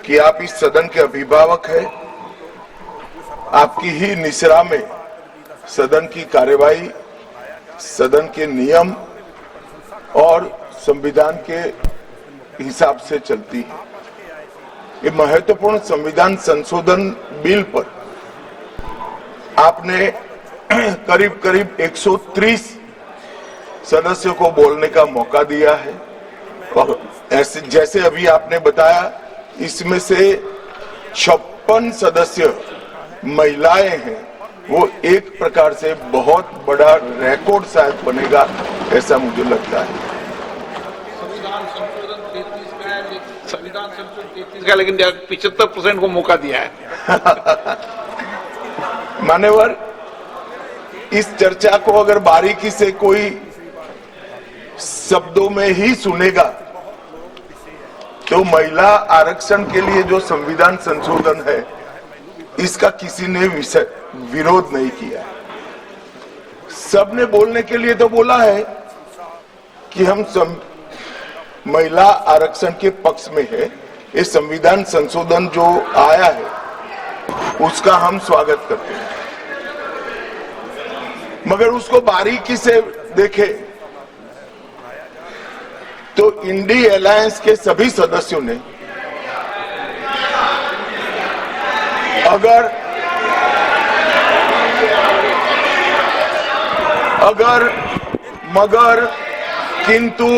कि आप इस सदन के अभिभावक हैं। आपकी ही निसरा में सदन की कार्यवाही, सदन के नियम और संविधान के हिसाब से चलती है। ये महत्वपूर्ण संविधान संशोधन बिल पर आपने करीब करीब 130 सदस्यों को बोलने का मौका दिया है और ऐसे जैसे अभी आपने बताया, इसमें से 56 सदस्य महिलाएं हैं। वो एक प्रकार से बहुत बड़ा रिकॉर्ड शायद बनेगा, ऐसा मुझे लगता है। संविधान संशोधन 33 का, लेकिन 75% को मौका दिया है। मान्यवर, इस चर्चा को अगर बारीकी से कोई शब्दों में ही सुनेगा तो महिला आरक्षण के लिए जो संविधान संशोधन है, इसका किसी ने विरोध नहीं किया। सबने बोलने के लिए तो बोला है कि हम महिला आरक्षण के पक्ष में है। ये संविधान संशोधन जो आया है उसका हम स्वागत करते हैं, मगर उसको बारीकी से देखें तो इंडी अलायंस के सभी सदस्यों ने अगर मगर किंतु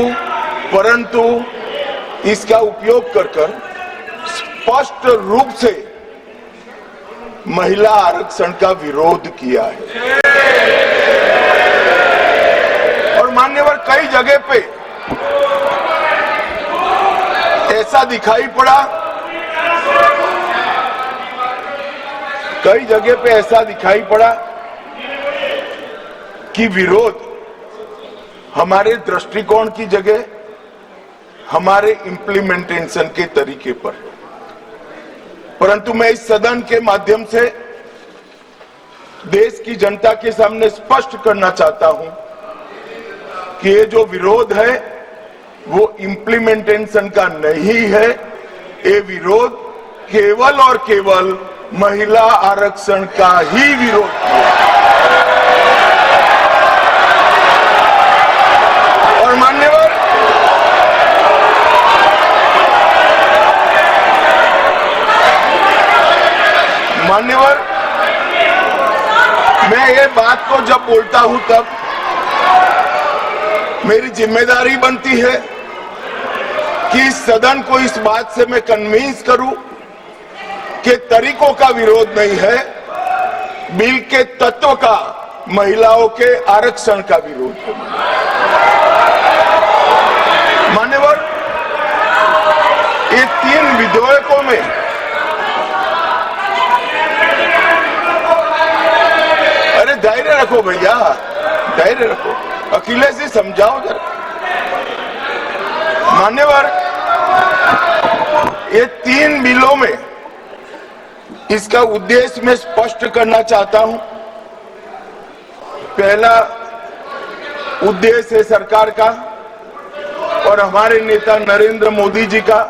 परंतु इसका उपयोग कर स्पष्ट रूप से महिला आरक्षण का विरोध किया है। और मान्यवर, कई जगह पे ऐसा दिखाई पड़ा, कि विरोध हमारे दृष्टिकोण की जगह हमारे इंप्लीमेंटेशन के तरीके पर। परंतु मैं इस सदन के माध्यम से देश की जनता के सामने स्पष्ट करना चाहता हूं कि ये जो विरोध है वो इंप्लीमेंटेशन का नहीं है। ये विरोध केवल और केवल महिला आरक्षण का ही विरोध है। और मान्यवर, मैं ये बात को जब बोलता हूं तब मेरी जिम्मेदारी बनती है कि इस सदन को इस बात से मैं कन्विंस करूं कि तरीकों का विरोध नहीं है, बिल के तत्व का, महिलाओं के आरक्षण का विरोध है। मान्यवर, ये 3 विधेयकों में धैर्य रखो भैया, धैर्य रखो, अखिलेश जी समझाओ जरा। मान्यवर, ये 3 बिलों में इसका उद्देश्य मैं स्पष्ट करना चाहता हूं। पहला उद्देश्य है सरकार का और हमारे नेता नरेंद्र मोदी जी का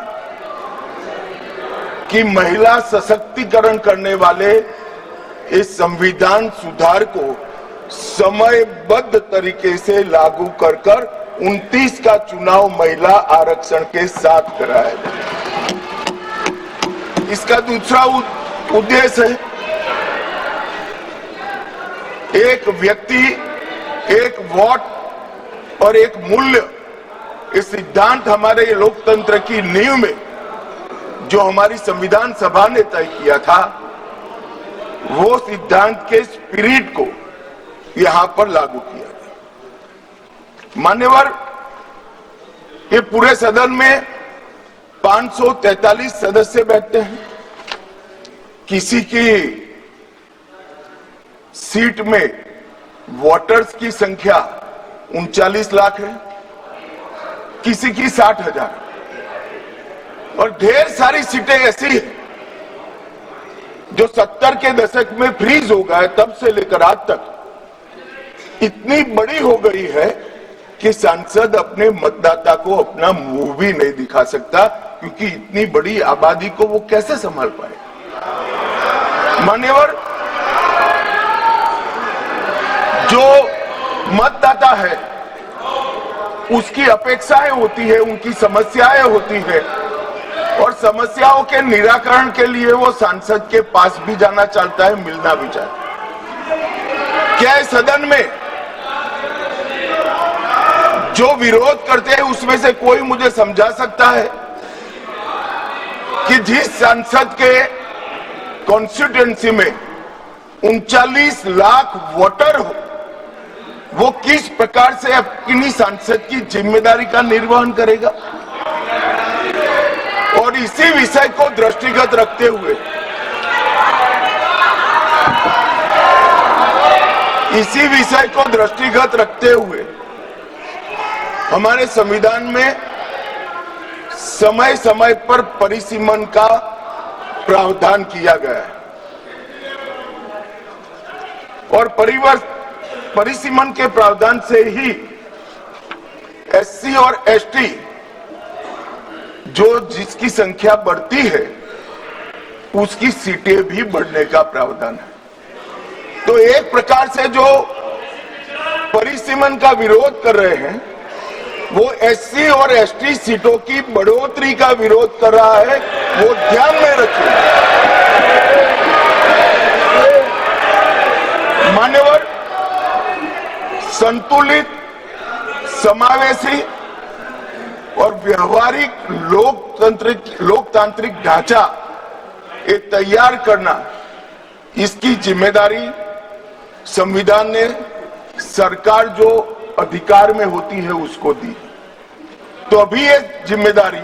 कि महिला सशक्तिकरण करने वाले इस संविधान सुधार को समयबद्ध तरीके से लागू कर 29 का चुनाव महिला आरक्षण के साथ कराया जाए। इसका दूसरा उद्देश्य है एक व्यक्ति, एक वोट और एक मूल्य। इस सिद्धांत हमारे लोकतंत्र की नींव में जो हमारी संविधान सभा ने तय किया था, वो सिद्धांत के स्पिरिट को यहां पर लागू किया गया। मान्यवर, ये पूरे सदन में 543 सदस्य बैठते हैं। किसी की सीट में वोटर्स की संख्या 39 लाख है, किसी की 60,000 और ढेर सारी सीटें ऐसी है जो 70 के दशक में फ्रीज हो गए, तब से लेकर आज तक इतनी बड़ी हो गई है कि सांसद अपने मतदाता को अपना मुंह भी नहीं दिखा सकता। क्योंकि इतनी बड़ी आबादी को वो कैसे संभाल पाए। मान्यवर, जो मतदाता है उसकी अपेक्षाएं होती है, उनकी समस्याएं होती है, और समस्याओं के निराकरण के लिए वो सांसद के पास भी जाना चाहता है, मिलना भी चाहता है। क्या इस सदन में जो विरोध करते हैं उसमें से कोई मुझे समझा सकता है कि जिस सांसद के कॉन्स्टिट्यूएंसी में 39 लाख वोटर हो, वो किस प्रकार से अपनी सांसद की जिम्मेदारी का निर्वहन करेगा? और इसी विषय को दृष्टिगत रखते हुए हमारे संविधान में समय समय पर परिसीमन का प्रावधान किया गया है, और परिसीमन के प्रावधान से ही एससी और एसटी जिसकी संख्या बढ़ती है उसकी सीटें भी बढ़ने का प्रावधान है। तो एक प्रकार से जो परिसीमन का विरोध कर रहे हैं वो एससी और एसटी सीटों की बढ़ोतरी का विरोध कर रहा है, वो ध्यान में रखें। मान्यवर, संतुलित, समावेशी और व्यवहारिक लोकतांत्रिक ढांचा ये तैयार करना, इसकी जिम्मेदारी संविधान ने सरकार जो अधिकार में होती है उसको दी। तो अभी ये जिम्मेदारी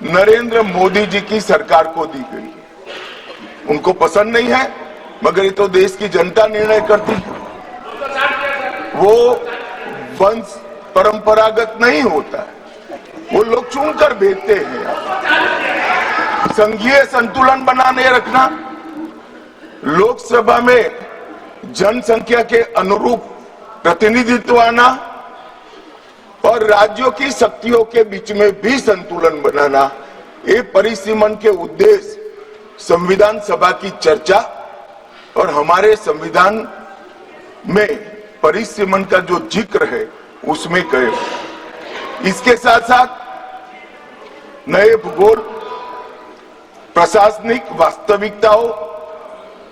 नरेंद्र मोदी जी की सरकार को दी गई है। उनको पसंद नहीं है, मगर ये तो देश की जनता निर्णय करती है। वो वंश परंपरागत नहीं होता है, वो लोग चुनकर भेजते हैं। संघीय संतुलन बनाने रखना, लोकसभा में जनसंख्या के अनुरूप प्रतिनिधित्व आना और राज्यों की शक्तियों के बीच में भी संतुलन बनाना, ये परिसीमन के उद्देश्य संविधान सभा की चर्चा और हमारे संविधान में परिसीमन का जो जिक्र है उसमें कहे। इसके साथ साथ नए भूगोल, प्रशासनिक वास्तविकताओं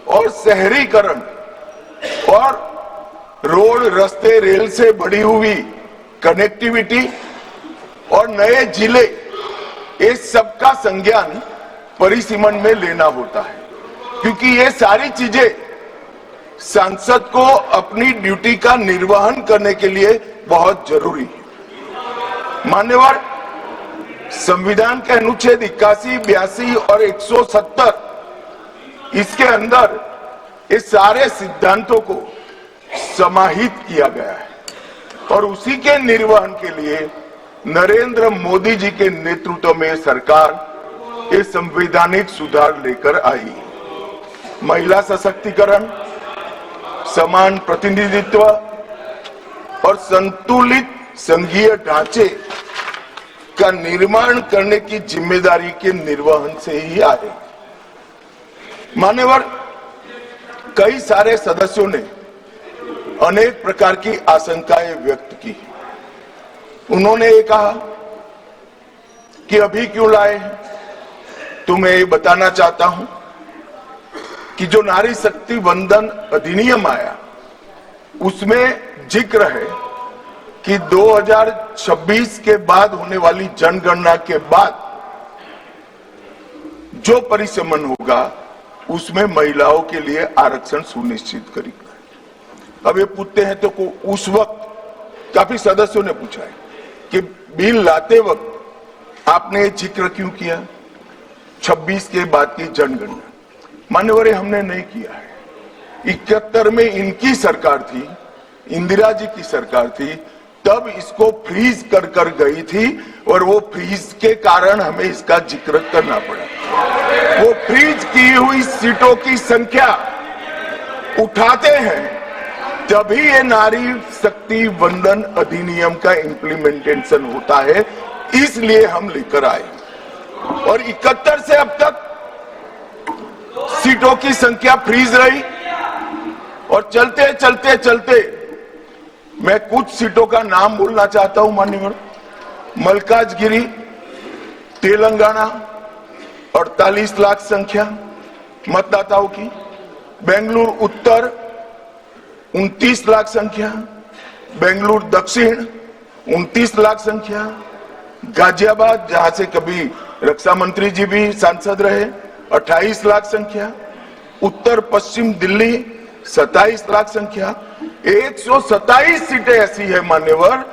और शहरीकरण और रोड, रास्ते, रेल से बढ़ी हुई कनेक्टिविटी और नए जिले, ये सबका संज्ञान परिसीमन में लेना होता है, क्योंकि ये सारी चीजें सांसद को अपनी ड्यूटी का निर्वहन करने के लिए बहुत जरूरी है। मान्यवर, संविधान के अनुच्छेद 81, 82 और 170 इसके अंदर इस सारे सिद्धांतों को समाहित किया गया है, और उसी के निर्वहन के लिए नरेंद्र मोदी जी के नेतृत्व में सरकार ये संवैधानिक सुधार लेकर आई। महिला सशक्तिकरण, समान प्रतिनिधित्व और संतुलित संघीय ढांचे का निर्माण करने की जिम्मेदारी के निर्वहन से ही आए। मान्यवर, कई सारे सदस्यों ने अनेक प्रकार की आशंकाएं व्यक्त की। उन्होंने ये कहा कि अभी क्यों लाए हैं, तो मैं ये बताना चाहता हूं कि जो नारी शक्ति वंदन अधिनियम आया उसमें जिक्र है कि 2026 के बाद होने वाली जनगणना के बाद जो परिसीमन होगा उसमें महिलाओं के लिए आरक्षण सुनिश्चित करेगा। अब ये पूछते हैं तो उस वक्त काफी सदस्यों ने पूछा है कि बिल लाते वक्त आपने जिक्र क्यों किया 26 के बाद की जनगणना? मान्यवर, हमने नहीं किया है। 71 में इनकी सरकार थी, इंदिरा जी की सरकार थी, तब इसको फ्रीज कर गई थी, और वो फ्रीज के कारण हमें इसका जिक्र करना पड़ा। वो फ्रीज की हुई सीटों की संख्या उठाते हैं तभी ये नारी शक्ति वंदन अधिनियम का इम्प्लीमेंटेशन होता है, इसलिए हम लेकर आए। और 71 से अब तक सीटों की संख्या फ्रीज रही। और चलते चलते चलते मैं कुछ सीटों का नाम बोलना चाहता हूं माननीय। मलकाजगिरी तेलंगाना 48 लाख संख्या मतदाताओं की। बेंगलुरु उत्तर 29 लाख संख्या। बेंगलुरु दक्षिण 29 लाख संख्या। गाजियाबाद, जहां से कभी रक्षा मंत्री जी भी सांसद रहे, 28 लाख संख्या। उत्तर पश्चिम दिल्ली 27 लाख संख्या। 127 सीटें ऐसी है मान्यवर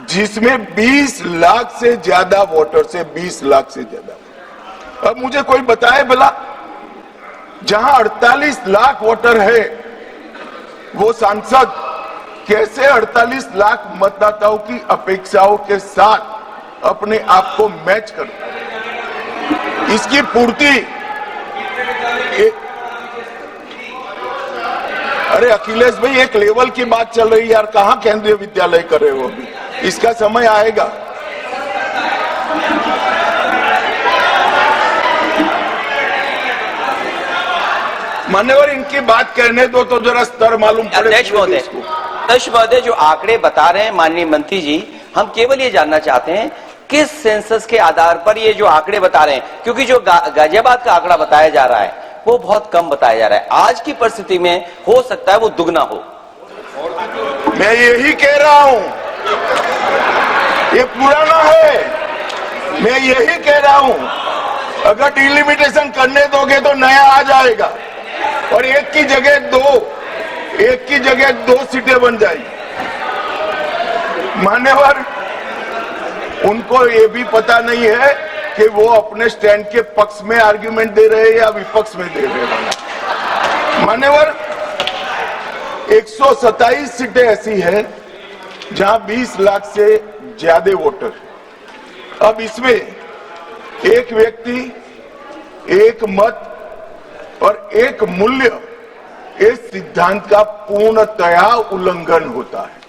जिसमें 20 लाख से ज्यादा वोटर से 20 लाख से ज्यादा। अब मुझे कोई बताए भला, जहां 48 लाख वोटर है वो सांसद कैसे 48 लाख मतदाताओं की अपेक्षाओं के साथ अपने आप को मैच करता है? इसकी पूर्ति अरे अखिलेश भाई, एक लेवल की बात चल रही है यार, कहां केंद्रीय विद्यालय कर रहे हो अभी? इसका समय आएगा। मान्यवर, इनकी बात कहने दो तो जरा स्तर मालूम पड़े। अध्यक्ष महोदय, जो आंकड़े बता रहे हैं माननीय मंत्री जी, हम केवल ये जानना चाहते हैं किस सेंसस के आधार पर ये जो आंकड़े बता रहे हैं, क्योंकि जो गाजियाबाद का आंकड़ा बताया जा रहा है वो बहुत कम बताया जा रहा है। आज की परिस्थिति में हो सकता है वो दुगना हो। मैं यही कह रहा हूं, ये पुराना है। मैं यही कह रहा हूं, अगर डिलिमिटेशन करने दोगे तो नया आ जाएगा और एक की जगह दो सीटें बन जाएगी। मान्यवर, उनको ये भी पता नहीं है कि वो अपने स्टैंड के पक्ष में आर्ग्यूमेंट दे रहे हैं या विपक्ष में दे रहे हैं। मान्यवर, 127 सीटें ऐसी है जहां 20 लाख से ज्यादा वोटर। अब इसमें एक व्यक्ति, एक मत और एक मूल्य, इस सिद्धांत का पूर्णतया उल्लंघन होता है।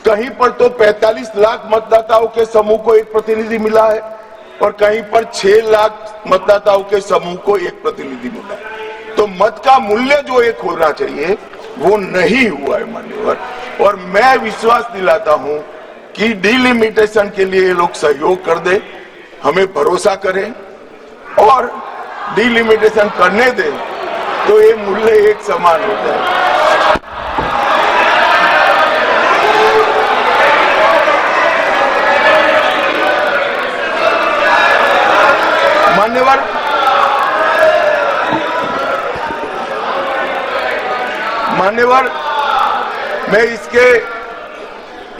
कहीं पर तो 45 लाख मतदाताओं के समूह को एक प्रतिनिधि मिला है और कहीं पर 6 लाख मतदाताओं के समूह को एक प्रतिनिधि मिला है। तो मत का मूल्य जो एक होना चाहिए वो नहीं हुआ है मान्यवर। और मैं विश्वास दिलाता हूं कि डिलिमिटेशन के लिए ये लोग सहयोग कर दे, हमें भरोसा करें और डिलिमिटेशन करने दे तो ये मूल्य एक समान होता है। मान्यवर, मैं इसके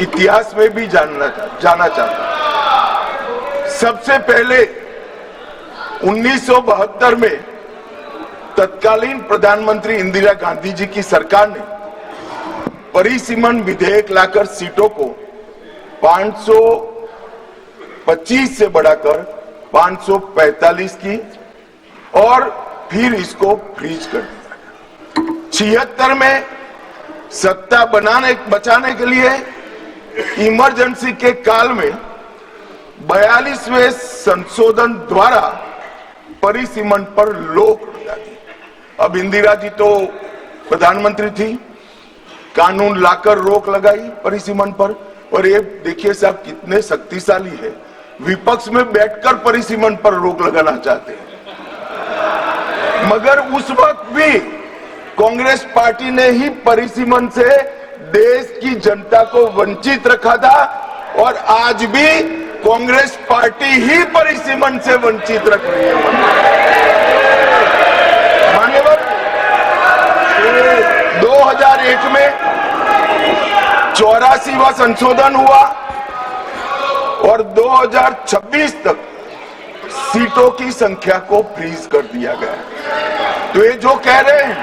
इतिहास में भी जाना चाहता हूं। सबसे पहले 1972 में तत्कालीन प्रधानमंत्री इंदिरा गांधी जी की सरकार ने परिसीमन विधेयक लाकर सीटों को 525 से बढ़ाकर 545 की और फिर इसको फ्रीज कर दिया। 76 में सत्ता बचाने के लिए इमरजेंसी के काल में 42वें संशोधन द्वारा परिसीमन पर रोक लगा दी। अब इंदिरा जी तो प्रधानमंत्री थी, कानून लाकर रोक लगाई परिसीमन पर। और ये देखिए साहब कितने शक्तिशाली है, विपक्ष में बैठकर परिसीमन पर रोक लगाना चाहते हैं। मगर उस वक्त भी कांग्रेस पार्टी ने ही परिसीमन से देश की जनता को वंचित रखा था और आज भी कांग्रेस पार्टी ही परिसीमन से वंचित रख रही है। मान्यवर, 2001 में 84वां संशोधन हुआ और 2026 तक सीटों की संख्या को फ्रीज कर दिया गया। तो ये जो कह रहे हैं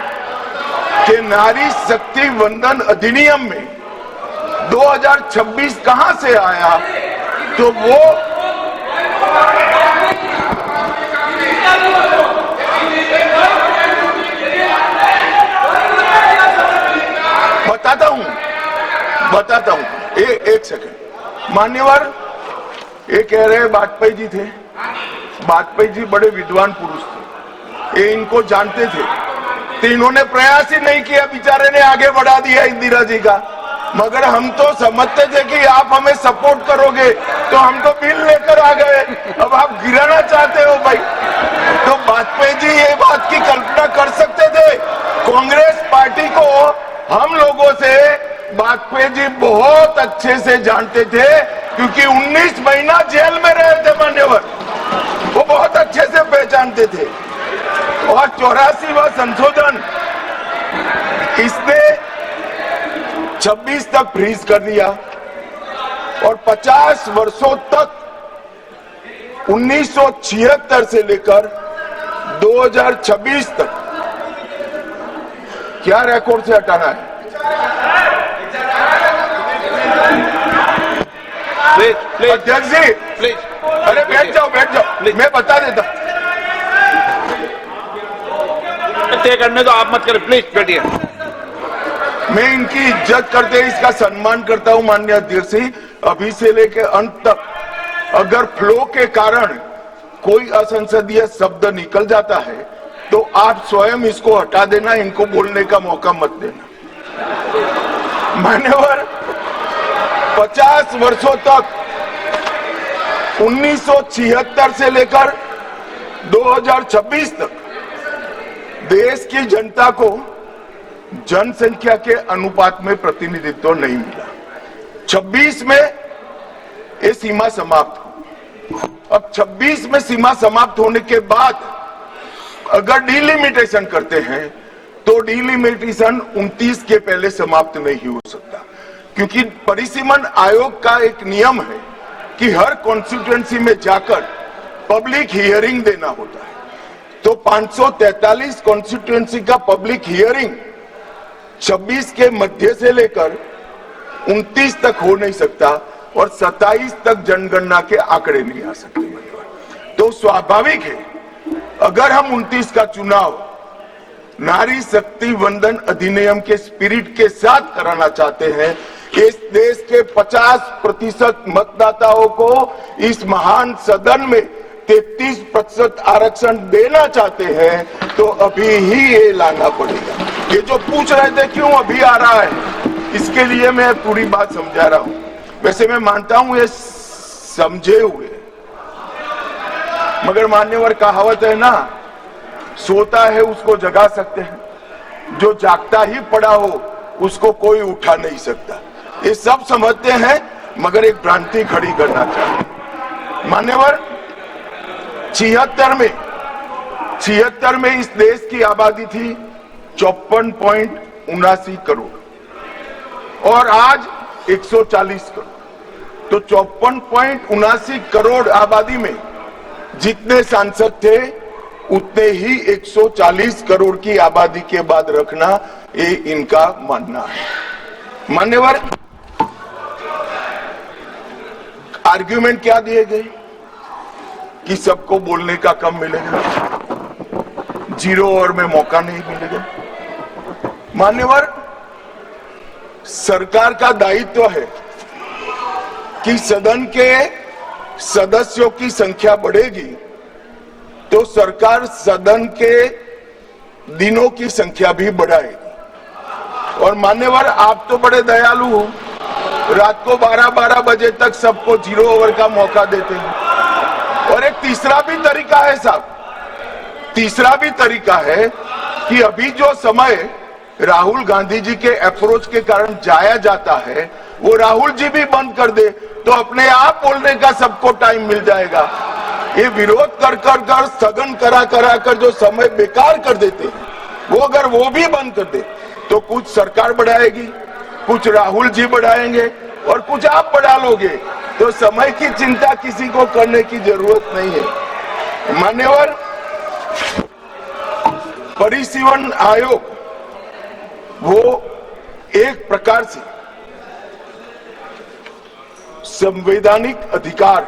कि नारी शक्ति वंदन अधिनियम में 2026 कहां से आया, तो वो बताता हूं एक सेकंड। मान्यवर, ये कह रहे हैं वाजपेयी जी थे, वाजपेयी जी बड़े विद्वान पुरुष थे, ये इनको जानते थे, तो इन्होंने प्रयास ही नहीं किया, बेचारे ने आगे बढ़ा दिया इंदिरा जी का। मगर हम तो समझते थे कि आप हमें सपोर्ट करोगे, तो हम तो बिल लेकर आ गए, अब आप गिराना चाहते हो भाई। तो वाजपेयी जी ये बात की कल्पना कर सकते थे। कांग्रेस पार्टी को हम लोगों से वाजपेयी जी बहुत अच्छे से जानते थे, क्योंकि 19 महीना जेल में रहे थे मान्यवर, वो बहुत अच्छे से पहचानते थे। और 84वां संशोधन इसने 26 तक फ्रीज कर दिया और 50 वर्षों तक 1976 से लेकर 2026 तक क्या रिकॉर्ड से हटाना है? अध्यक्ष जी प्लीज, अरे बैठ जाओ, मैं बता देता। तय करने तो आप मत करें, प्लीज बैठिए। मैं इनकी इज्जत करते इसका सम्मान करता हूं माननीय अध्यक्ष जी। अभी से लेकर अंत तक अगर फ्लो के कारण कोई असंसदीय शब्द निकल जाता है तो आप स्वयं इसको हटा देना, इनको बोलने का मौका मत देना। मान्यवर 50 वर्षों तक 1976 से लेकर 2026 तक देश की जनता को जनसंख्या के अनुपात में प्रतिनिधित्व नहीं मिला। 26 में ये सीमा समाप्त हो। अब 26 में सीमा समाप्त होने के बाद अगर डिलिमिटेशन करते हैं तो डिलिमिटेशन 29 के पहले समाप्त नहीं हो सकता, क्योंकि परिसीमन आयोग का एक नियम है कि हर कॉन्स्टिट्यूएंसी में जाकर पब्लिक हियरिंग देना होता है। तो 543 कॉन्स्टिट्यूएंसी का पब्लिक हियरिंग 26 के मध्य से लेकर 29 तक हो नहीं सकता और 27 तक जनगणना के आंकड़े नहीं आ सकते। तो स्वाभाविक है अगर हम 29 का चुनाव नारी शक्ति वंदन अधिनियम के स्पिरिट के साथ कराना चाहते हैं, इस देश के 50% मतदाताओं को इस महान सदन में 33% आरक्षण देना चाहते हैं, तो अभी ही ये लाना पड़ेगा। ये जो पूछ रहे थे क्यों अभी आ रहा है, इसके लिए मैं पूरी बात समझा रहा हूं। वैसे मैं मानता हूं ये समझे हुए, मगर मान्यवर कहावत है ना, सोता है उसको जगा सकते हैं, जो जागता ही पड़ा हो उसको कोई उठा नहीं सकता। ये सब समझते हैं मगर एक भ्रांति खड़ी करना चाहते। मान्यवर 76 में इस देश की आबादी थी 54.79 करोड़ और आज 140 करोड़। तो 54.79 करोड़ आबादी में जितने सांसद थे उतने ही 140 करोड़ की आबादी के बाद रखना, ये इनका मानना है। मान्यवर आर्ग्यूमेंट क्या दिए गए कि सबको बोलने का कम मिलेगा, 0 ओवर में मौका नहीं मिलेगा। मान्यवर सरकार का दायित्व है कि सदन के सदस्यों की संख्या बढ़ेगी तो सरकार सदन के दिनों की संख्या भी बढ़ाएगी। और मान्यवर आप तो बड़े दयालु हो, रात को 12-12 बजे तक सबको 0 ओवर का मौका देते हैं। और एक तीसरा भी तरीका है साहब, तीसरा भी तरीका है कि अभी जो समय राहुल गांधी जी के अप्रोच के कारण जाया जाता है वो राहुल जी भी बंद कर दे तो अपने आप बोलने का सबको टाइम मिल जाएगा। ये विरोध कर स्थगन करा कर जो समय बेकार कर देते हैं वो अगर वो भी बंद कर दे तो कुछ सरकार बढ़ाएगी, कुछ राहुल जी बढ़ाएंगे और कुछ आप बढ़ा लोगे, तो समय की चिंता किसी को करने की जरूरत नहीं है। मान्यवर परिसीमन आयोग वो एक प्रकार से संवैधानिक अधिकार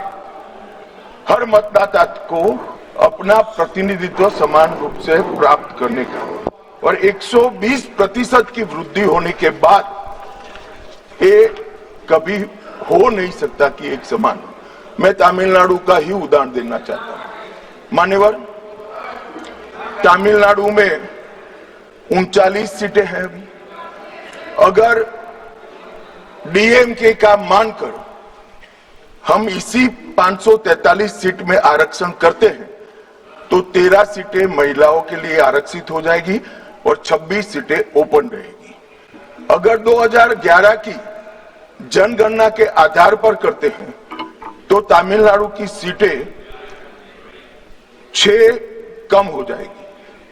हर मतदाता को अपना प्रतिनिधित्व समान रूप से प्राप्त करने का, और 120% की वृद्धि होने के बाद ये कभी हो नहीं सकता कि एक समान हो। मैं तमिलनाडु का ही उदाहरण देना चाहता हूं। मान्यवर, तमिलनाडु में 39 सीटें हैं अभी। अगर डीएमके का मानकर हम इसी 543 सीट में आरक्षण करते हैं तो 13 सीटें महिलाओं के लिए आरक्षित हो जाएगी और 26 सीटें ओपन रहेगी। अगर 2011 की जनगणना के आधार पर करते हैं तो तमिलनाडु की सीटें 6 कम हो जाएगी,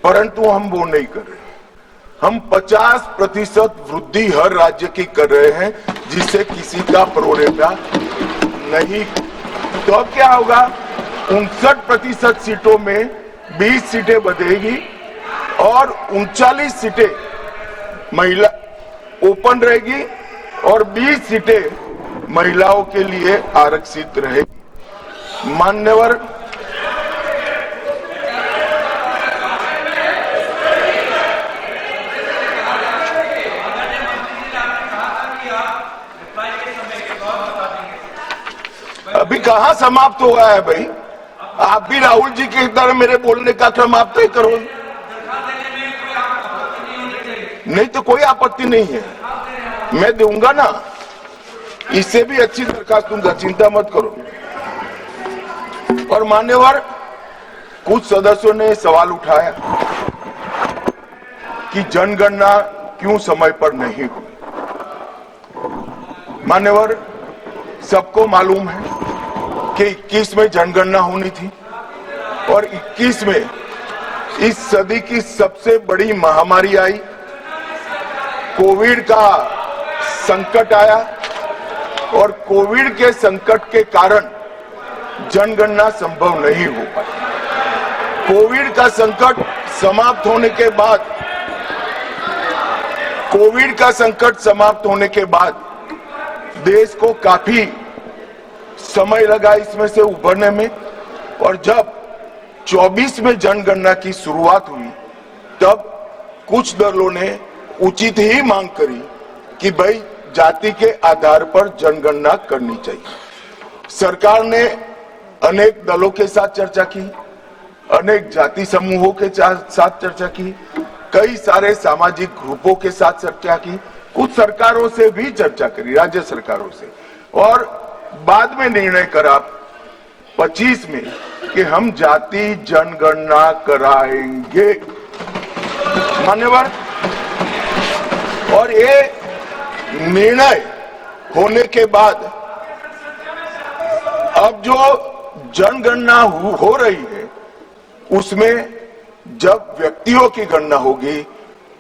परंतु हम वो नहीं कर रहे। हम 50% वृद्धि हर राज्य की कर रहे हैं, जिससे किसी का प्रोरेटा नहीं। तो अब क्या होगा, 59% सीटों में 20 सीटें बढ़ेगी और 39 सीटें महिला ओपन रहेगी और 20 सीटें महिलाओं के लिए आरक्षित रहेगी। मान्यवर, अभी कहां समाप्त हुआ है भाई? आप भी राहुल जी की तरह मेरे बोलने का समाप्त ही करो। नहीं तो कोई आपत्ति नहीं है, मैं दूंगा ना, इससे भी अच्छी दरखास्त दूंगा, चिंता मत करो। और मान्यवर, कुछ सदस्यों ने सवाल उठाया कि जनगणना क्यों समय पर नहीं हुई। मान्यवर, सबको मालूम है कि 21 में जनगणना होनी थी और 21 में इस सदी की सबसे बड़ी महामारी आई, कोविड का संकट आया और कोविड के संकट के कारण जनगणना संभव नहीं हो पाई। कोविड का संकट समाप्त होने के बाद देश को काफी समय लगा इसमें से उभरने में, और जब 24 में जनगणना की शुरुआत हुई तब कुछ दलों ने उचित ही मांग करी कि भाई जाति के आधार पर जनगणना करनी चाहिए। सरकार ने अनेक दलों के साथ चर्चा की, अनेक जाति समूहों के साथ चर्चा की, कई सारे सामाजिक ग्रुपों के साथ चर्चा की, कुछ सरकारों से भी चर्चा करी, राज्य सरकारों से, और बाद में निर्णय करा 25 में कि हम जाति जनगणना कराएंगे। मान्यवर, और ये निर्णय होने के बाद अब जो जनगणना हो रही है उसमें जब व्यक्तियों की गणना होगी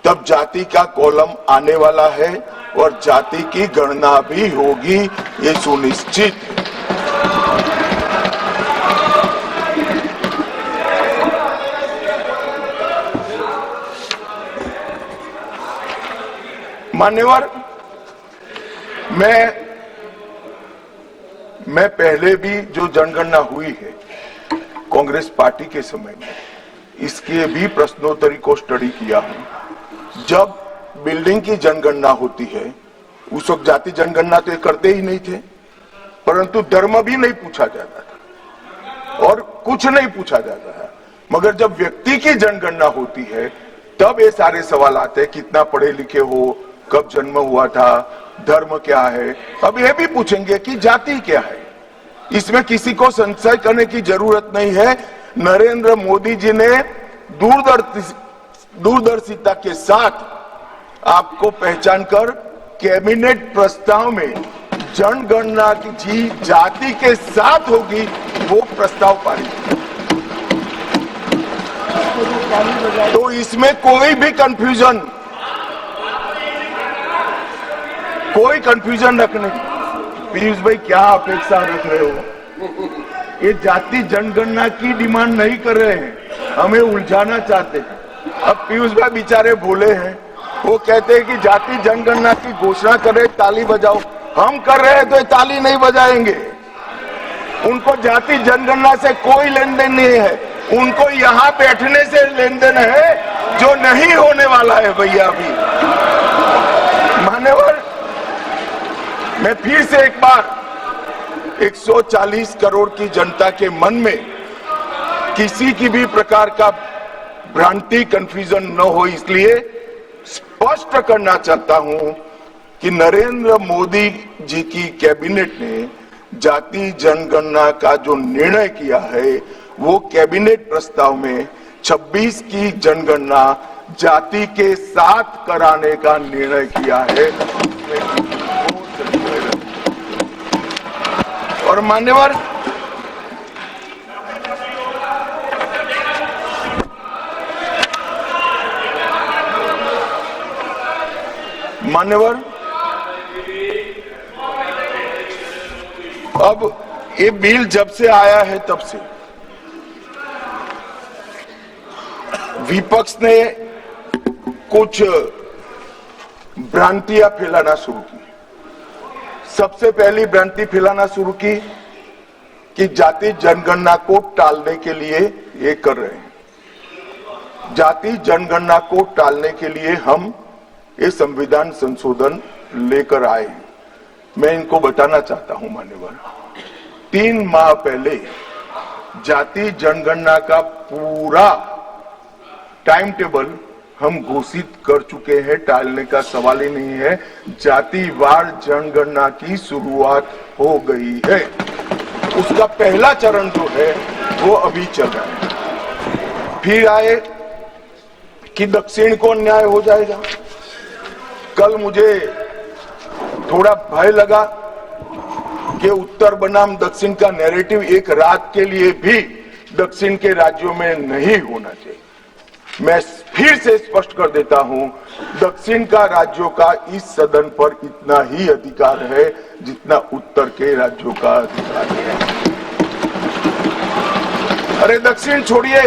तब जाति का कॉलम आने वाला है और जाति की गणना भी होगी, ये सुनिश्चित है। मान्यवर, मैं पहले भी जो जनगणना हुई है कांग्रेस पार्टी के समय में, इसके भी प्रश्नोत्तरी को स्टडी किया हूं। जब बिल्डिंग की जनगणना होती है उस वक्त जाति जनगणना तो करते ही नहीं थे, परंतु धर्म भी नहीं पूछा जाता था और कुछ नहीं पूछा जाता था। मगर जब व्यक्ति की जनगणना होती है तब ये सारे सवाल आते हैं, कितना पढ़े लिखे हो, कब जन्म हुआ था, धर्म क्या है। अब ये भी पूछेंगे कि जाति क्या है। इसमें किसी को संशय करने की जरूरत नहीं है। नरेंद्र मोदी जी ने दूरदर्शिता के साथ आपको पहचान कर कैबिनेट प्रस्ताव में जनगणना की जाति के साथ होगी वो प्रस्ताव पारित। तो इसमें कोई भी कंफ्यूजन रखने, पीयूष भाई क्या अपेक्षा रख रहे हो? ये जाति जनगणना की डिमांड नहीं कर रहे हैं, हमें उलझाना चाहते हैं। अब पीयूष भाई बेचारे भोले हैं, वो कहते हैं कि जाति जनगणना की घोषणा करे, ताली बजाओ। हम कर रहे हैं तो ताली नहीं बजाएंगे। उनको जाति जनगणना से कोई लेन देन नहीं है, उनको यहाँ बैठने से लेन देन है जो नहीं होने वाला है भैया। अभी मान्यवर, मैं फिर से एक बार 140 करोड़ की जनता के मन में किसी की भी प्रकार का भ्रांति कंफ्यूजन न हो, इसलिए स्पष्ट करना चाहता हूं कि नरेंद्र मोदी जी की कैबिनेट ने जाति जनगणना का जो निर्णय किया है वो कैबिनेट प्रस्ताव में 26 की जनगणना जाति के साथ कराने का निर्णय किया है। और मान्यवर, अब ये बिल जब से आया है तब से विपक्ष ने कुछ भ्रांतियां फैलाना शुरू की। सबसे पहली भ्रांति फैलाना शुरू की कि जाति जनगणना को टालने के लिए ये कर रहे हैं। जाति जनगणना को टालने के लिए हम ये संविधान संशोधन लेकर आए। मैं इनको बताना चाहता हूं मान्यवर, 3 माह पहले जाति जनगणना का पूरा टाइम टेबल हम घोषित कर चुके हैं। टालने का सवाल ही नहीं है। जातिवार जनगणना की शुरुआत हो गई है। उसका पहला चरण जो है वो अभी चल रहा है। फिर आए कि दक्षिण को अन्याय हो जाएगा। कल मुझे थोड़ा भय लगा कि उत्तर बनाम दक्षिण का नैरेटिव एक रात के लिए भी दक्षिण के राज्यों में नहीं होना चाहिए। मैं फिर से स्पष्ट कर देता हूं, दक्षिण का राज्यों का इस सदन पर इतना ही अधिकार है जितना उत्तर के राज्यों का अधिकार है। अरे दक्षिण छोड़िए,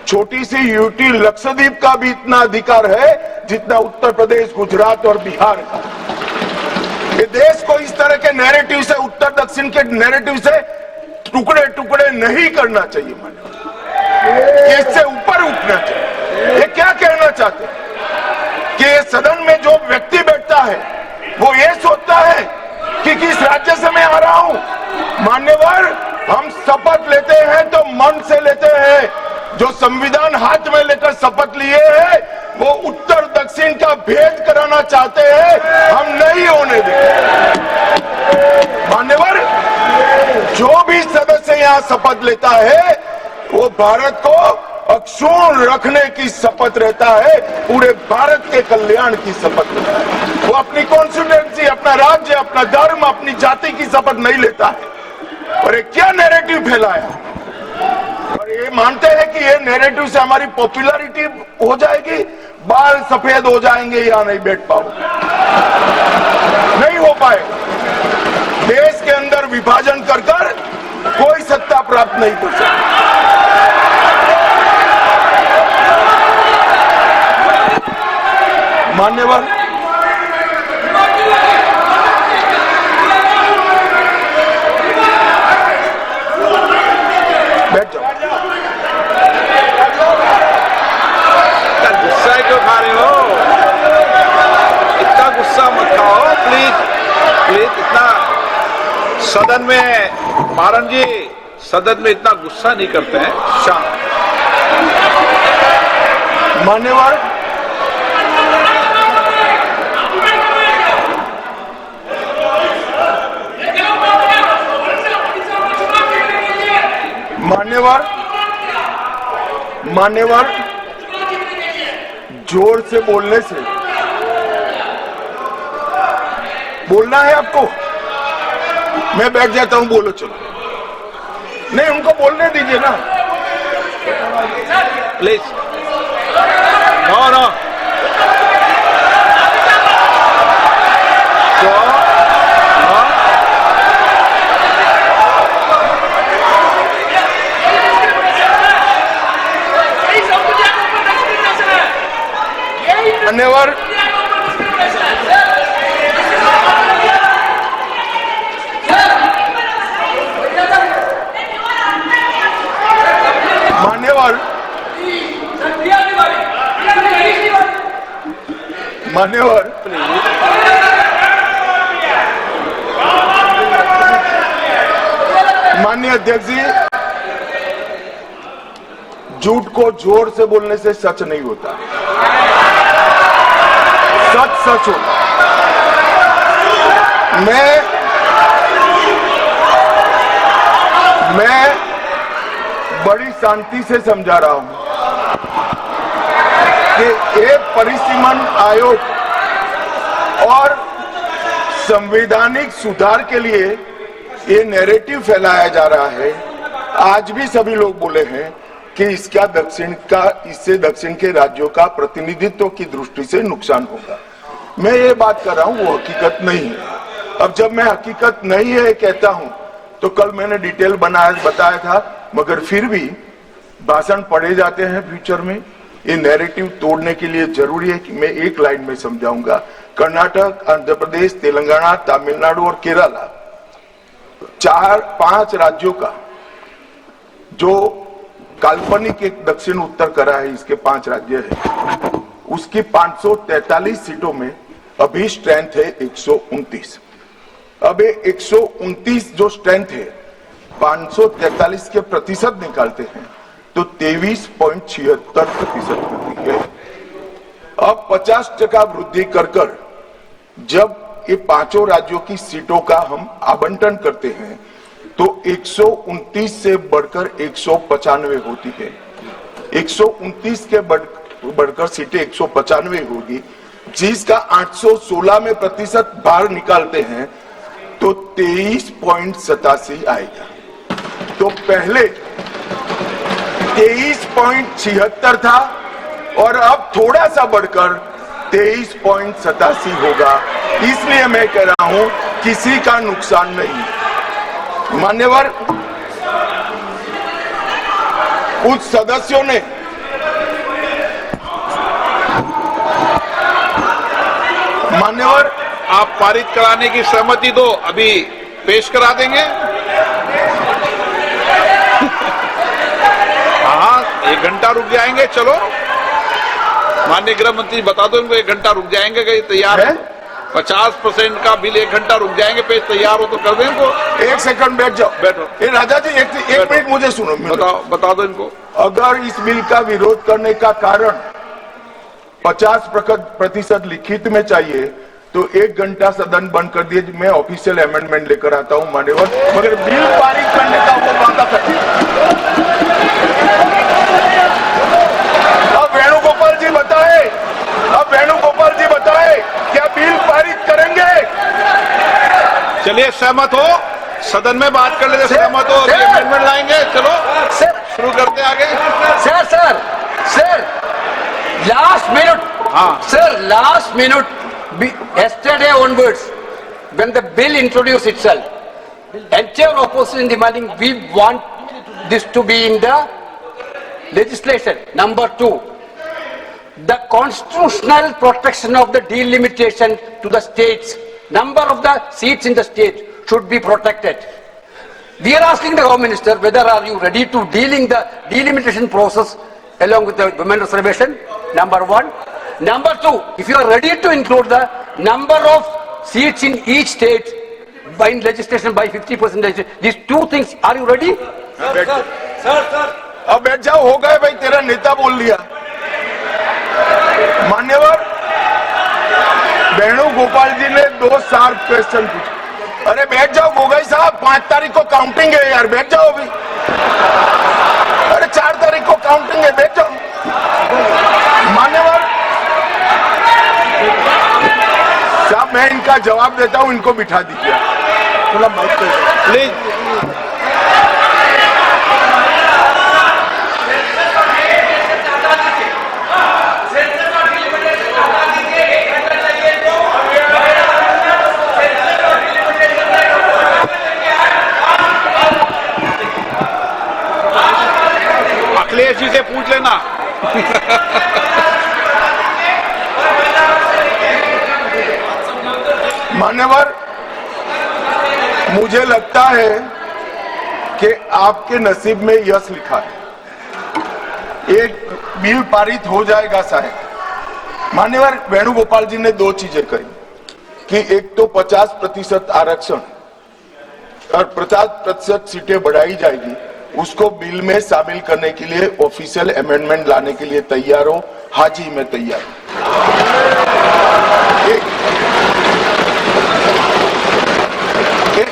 छोटी सी यूटी लक्षद्वीप का भी इतना अधिकार है जितना उत्तर प्रदेश, गुजरात और बिहार का। ये देश को इस तरह के नैरेटिव से, उत्तर दक्षिण के नैरेटिव से टुकड़े टुकड़े नहीं करना चाहिए। इससे ऊपर उठना चाहिए। ये क्या कहना चाहते हैं कि ये सदन में जो व्यक्ति बैठता है वो ये सोचता है कि किस राज्य से मैं आ रहा हूं। मान्यवर, हम शपथ लेते हैं तो मन से लेते हैं। जो संविधान हाथ में लेकर शपथ लिए हैं वो उत्तर दक्षिण का भेद कराना चाहते हैं। हम नहीं होने देंगे। मान्यवर, जो भी सदस्य यहाँ शपथ लेता है वो भारत को अक्षुण्ण रखने की शपथ रहता है, पूरे भारत के कल्याण की शपथ लेता है। वो अपनी कॉन्स्टिट्यूएंसी, अपना राज्य, अपना धर्म, अपनी जाति की शपथ नहीं लेता है। और ये क्या नैरेटिव फैलाया, और ये मानते हैं कि ये नैरेटिव से हमारी पॉपुलैरिटी हो जाएगी, बाल सफेद हो जाएंगे या नहीं बैठ पाओगे। नहीं हो पाए। देश के अंदर विभाजन कर कर कोई सत्ता प्राप्त नहीं कर सकता। मान्यवर, बैठ जाओ। गुस्सा क्यों खा रहे हो? इतना गुस्सा मत खाओ प्लीज प्लीज। इतना सदन में, मारन जी, सदन में इतना गुस्सा नहीं करते हैं। शांत। मान्यवर, मान्यवर, जोर से बोलने से बोलना है आपको। मैं बैठ जाता हूं, बोलो चलो। नहीं, उनको बोलने दीजिए ना प्लीज। नो नो, मान्यवर, मान्यवर, माननीय अध्यक्ष जी, झूठ को जोर से बोलने से सच नहीं होता, सच सच होता। मैं बड़ी शांति से समझा रहा हूं कि एक परिसीमन आयोग और संवैधानिक सुधार के लिए ये नैरेटिव फैलाया जा रहा है। आज भी सभी लोग बोले हैं कि इससे दक्षिण के राज्यों का प्रतिनिधित्व की दृष्टि से नुकसान होगा। मैं ये बात कर रहा हूं, वो हकीकत नहीं है। अब जब मैं हकीकत नहीं है कहता हूं तो कल मैंने डिटेल बताया था, मगर फिर भी भाषण पढ़े जाते हैं फ्यूचर में। ये नैरेटिव तोड़ने के लिए जरूरी है कि मैं एक लाइन में समझाऊंगा। कर्नाटक, आंध्र प्रदेश, तेलंगाना, तमिलनाडु और केरला, 4-5 राज्यों का जो काल्पनिक एक दक्षिण उत्तर करा है, इसके 5 राज्य है, उसकी 543 सीटों में अभी स्ट्रेंथ है 129। अब 129 जो स्ट्रेंथ है 543 के प्रतिशत निकालते हैं तो 23.76% होती है। अब 50% वृद्धि कर जब ये 5 राज्यों की सीटों का हम आवंटन करते हैं तो 129 से बढ़कर 195 होती है। 129 के बढ़कर सीटें 195 होगी, जिसका 816 में प्रतिशत बाहर निकालते हैं तो 23.87 आएगा। तो पहले 23.76 था और अब थोड़ा सा बढ़कर 23.87 होगा। इसलिए मैं कह रहा हूं किसी का नुकसान नहीं। मान्यवर, कुछ सदस्यों ने आप पारित कराने की सहमति दो, अभी पेश करा देंगे। हाँ, 1 घंटा रुक जाएंगे। चलो माननीय गृह मंत्री बता दो इनको, 1 घंटा रुक जाएंगे। कहीं तैयार है? 50% का बिल 1 घंटा रुक जाएंगे। पेश तैयार हो तो कर दें इनको। 1 सेकंड बैठ जाओ। बैठो। राजा जी एक मिनट मुझे सुनो। बता दो इनको। अगर इस बिल का विरोध करने का कारण 50% लिखित में चाहिए तो 1 घंटा सदन बंद कर दिए। मैं ऑफिशियल अमेंडमेंट लेकर आता हूं मान्यवर, मगर बिल पारित करने का वो वादा करते। अब वेणुगोपाल जी बताए, क्या बिल पारित करेंगे? चलिए, सहमत हो? सदन में बात कर लेते। सहमत हो? अभी अमेंडमेंट लाएंगे। चलो शुरू करते आगे। Sir last minute. हाँ sir, last minute yesterday onwards when the bill introduced itself, entire opposition demanding we want this to be in the legislation. Number 2, the constitutional protection of the delimitation to the states, number of the seats in the state should be protected. We are asking the Home Minister whether are you ready to dealing the delimitation process along with the women reservation, number 1. Number 2, if you are ready to include the number of seats in each state by legislation by 50%, these 2 things, are you ready? Sir, अब बैठ जाओ। हो गए भाई, तेरा नेता बोल लिया। मान्यवर, वेणुगोपाल जी ने 2 शार्प क्वेश्चन पूछे। अरे बैठ जाओ गोगोई साहब, 5 तारीख को काउंटिंग है यार, बैठ जाओ अभी। अरे 4 तारीख को काउंटिंग है, बैठ जाओ। मान्यवर साहब, मैं इनका जवाब देता हूं, इनको बिठा दीजिए। थोड़ा प्लीज। अखिलेश जी से पूछ लेना। मान्यवर, मुझे लगता है कि आपके नसीब में यश लिखा है। एक बिल पारित हो जाएगा शायद। मान्यवर, वेणुगोपाल जी ने 2 चीजें कही कि एक तो 50% आरक्षण और 50% सीटें बढ़ाई जाएगी, उसको बिल में शामिल करने के लिए ऑफिशियल अमेंडमेंट लाने के लिए तैयार हो? हाँ जी, मैं तैयार हूं।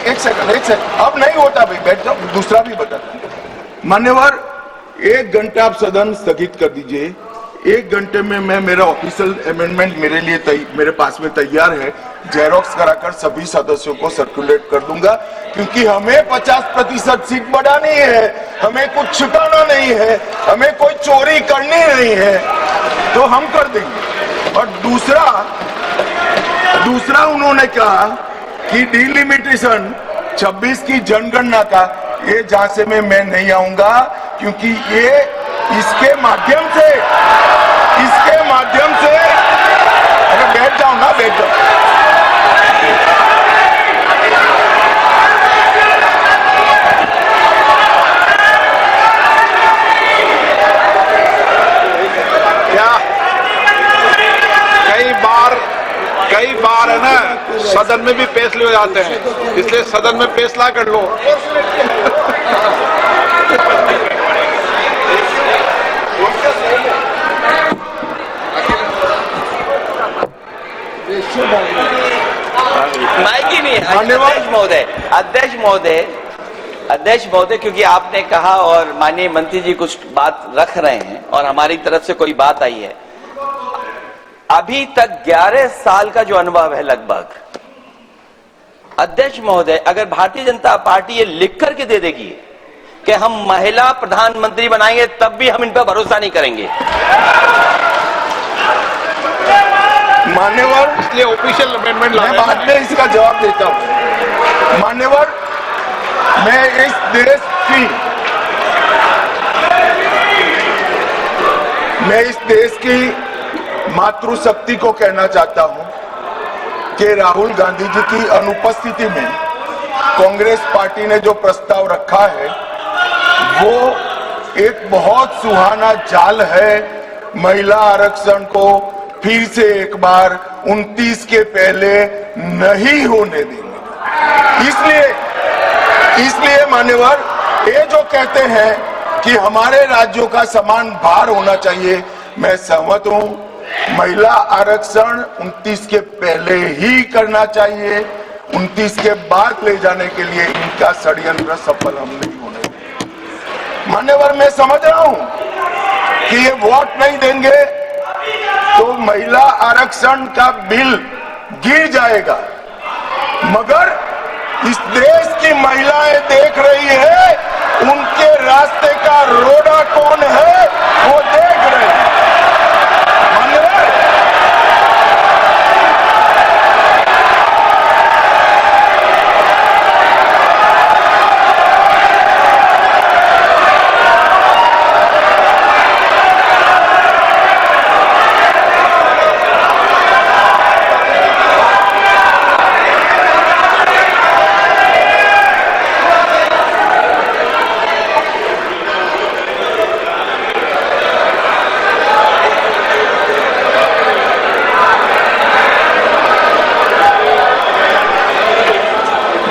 एक सेकंड, अब नहीं होता भाई, बैठ जाओ, दूसरा भी बताता हूं। मान्यवर, 1 घंटा आप सदन स्थगित कर दीजिए। 1 घंटे में मैं मेरा ऑफिशियल अमेंडमेंट मेरे पास में तैयार है, जेरोक्स कराकर सभी सदस्यों को सर्कुलेट कर दूंगा, क्योंकि हमें 50% सीट बढ़ानी है, हमें कुछ छुपाना नहीं है, हमें कोई चोरी करनी नहीं है, तो हम कर देंगे। और दूसरा उन्होंने कहा कि डिलिमिटेशन 26 की जनगणना का, ये झांसे में मैं नहीं आऊंगा, क्योंकि ये इसके माध्यम से अरे बैठ जाओ ना, बैठ जाओ। कई बार है ना, सदन में भी फैसले हो जाते हैं, इसलिए सदन में फैसला कर लो। माइक ही नहीं है। अध्यक्ष महोदय, क्योंकि आपने कहा और माननीय मंत्री जी कुछ बात रख रहे हैं और हमारी तरफ से कोई बात आई है, अभी तक 11 साल का जो अनुभव है लगभग, अध्यक्ष महोदय, अगर भारतीय जनता पार्टी ये लिख करके दे देगी कि हम महिला प्रधानमंत्री बनाएंगे, तब भी हम इन पर भरोसा नहीं करेंगे। मान्यवर, इसलिए ऑफिशियल अमेंडमेंट मैं बाद में इसका जवाब देता हूं। मान्यवर, मैं इस देश की मातृशक्ति को कहना चाहता हूं कि राहुल गांधी जी की अनुपस्थिति में कांग्रेस पार्टी ने जो प्रस्ताव रखा है वो एक बहुत सुहाना जाल है, महिला आरक्षण को फिर से एक बार 29 के पहले नहीं होने देंगे। इसलिए मान्यवर, ये जो कहते हैं कि हमारे राज्यों का समान भार होना चाहिए, मैं सहमत हूं। महिला आरक्षण 29 के पहले ही करना चाहिए, 29 के बाद ले जाने के लिए इनका षड्यंत्र सफल हम नहीं होने देंगे। मान्यवर, मैं समझ रहा हूं कि ये वोट नहीं देंगे तो महिला आरक्षण का बिल गिर जाएगा, मगर इस देश की महिलाएं देख रही है, उनके रास्ते का रोड़ा कौन है वो देख रहे हैं।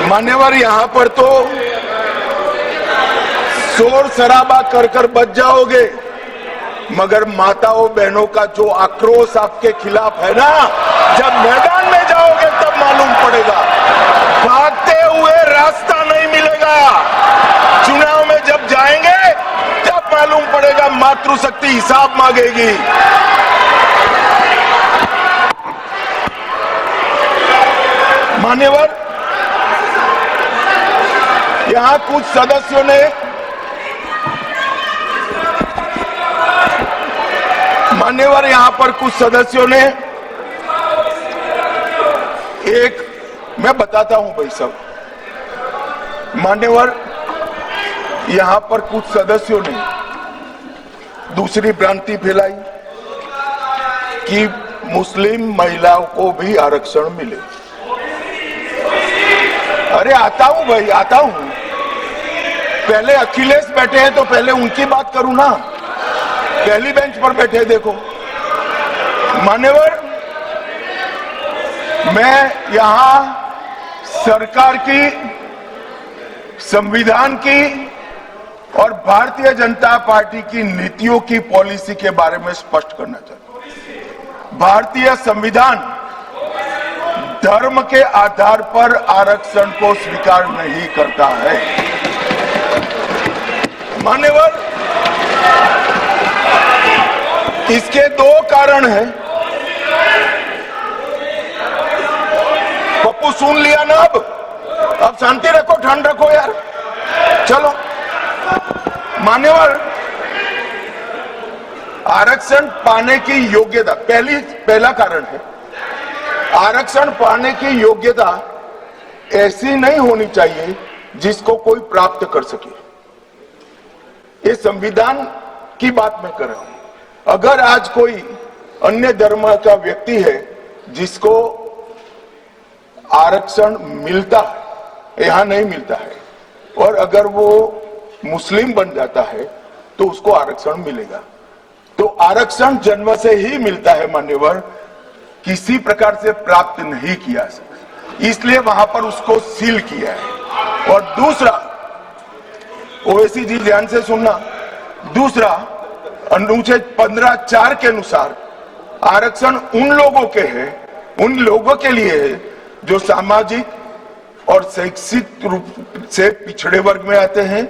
मान्यवर, यहाँ पर तो शोर शराबा कर कर बच जाओगे, मगर माताओं बहनों का जो आक्रोश आपके खिलाफ है ना, जब मैदान में जाओगे तब मालूम पड़ेगा। भागते हुए रास्ता नहीं मिलेगा। चुनाव में जब जाएंगे तब मालूम पड़ेगा, मातृशक्ति हिसाब मांगेगी। मान्यवर, यहां कुछ सदस्यों ने मैं बताता हूं भाई साहब, मान्यवर, यहां पर कुछ सदस्यों ने दूसरी भ्रांति फैलाई कि मुस्लिम महिलाओं को भी आरक्षण मिले। अरे आता हूं भाई, आता हूं। पहले अखिलेश बैठे हैं तो पहले उनकी बात करूं ना, पहली बेंच पर बैठे देखो। मान्यवर, मैं यहां सरकार की, संविधान की और भारतीय जनता पार्टी की नीतियों की पॉलिसी के बारे में स्पष्ट करना चाहता हूं। भारतीय संविधान धर्म के आधार पर आरक्षण को स्वीकार नहीं करता है। मान्यवर, इसके दो कारण हैं। पप्पू सुन लिया ना? अब शांति रखो, ठंड रखो यार। चलो मान्यवर, आरक्षण पाने की योग्यता पहला कारण है। आरक्षण पाने की योग्यता ऐसी नहीं होनी चाहिए जिसको कोई प्राप्त कर सके। ये संविधान की बात मैं कर रहा हूं। अगर आज कोई अन्य धर्म का व्यक्ति है जिसको आरक्षण मिलता है, यहां नहीं मिलता है, और अगर वो मुस्लिम बन जाता है तो उसको आरक्षण मिलेगा। तो आरक्षण जन्म से ही मिलता है मान्यवर, किसी प्रकार से प्राप्त नहीं किया सकता, इसलिए वहां पर उसको सील किया है। और दूसरा, ओवैसी जी ध्यान से सुनना, दूसरा अनुच्छेद 15(4) के अनुसार आरक्षण उन लोगों के है, उन लोगों के लिए है जो सामाजिक और शैक्षिक रूप से पिछड़े वर्ग में आते हैं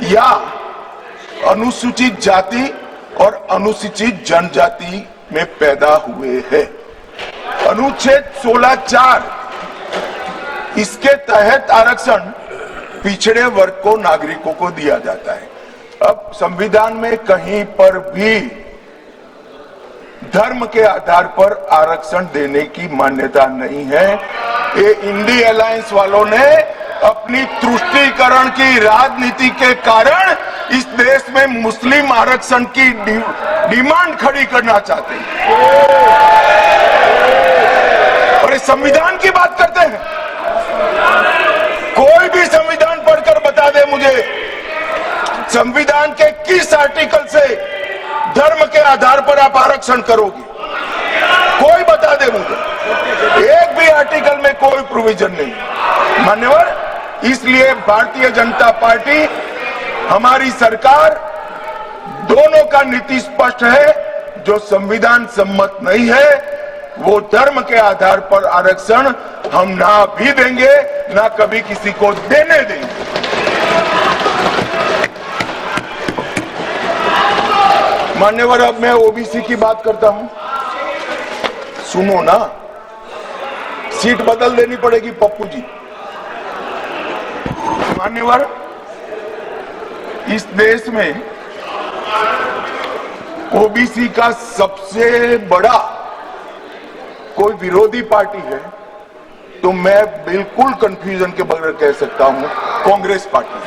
या अनुसूचित जाति और अनुसूचित जनजाति में पैदा हुए हैं। अनुच्छेद 16(4) इसके तहत आरक्षण पिछड़े वर्ग को, नागरिकों को दिया जाता है। अब संविधान में कहीं पर भी धर्म के आधार पर आरक्षण देने की मान्यता नहीं है। ये इंडी अलायंस वालों ने अपनी तुष्टीकरण की राजनीति के कारण इस देश में मुस्लिम आरक्षण की डिमांड खड़ी करना चाहते हैं, और इस संविधान की बात करते हैं। कोई भी संविधान पढ़कर बता दे मुझे, संविधान के किस आर्टिकल से धर्म के आधार पर आप आरक्षण करोगे? कोई बता दे मुझे, एक भी आर्टिकल में कोई प्रोविजन नहीं। मान्यवर, इसलिए भारतीय जनता पार्टी, हमारी सरकार, दोनों का नीति स्पष्ट है। जो संविधान सम्मत नहीं है वो धर्म के आधार पर आरक्षण हम ना भी देंगे, ना कभी किसी को देने देंगे। मान्यवर, अब मैं ओबीसी की बात करता हूं, सुनो ना, सीट बदल देनी पड़ेगी पप्पू जी। मान्यवर, इस देश में ओबीसी का सबसे बड़ा कोई विरोधी पार्टी है तो मैं बिल्कुल कंफ्यूजन के बगैर कह सकता हूं, कांग्रेस पार्टी।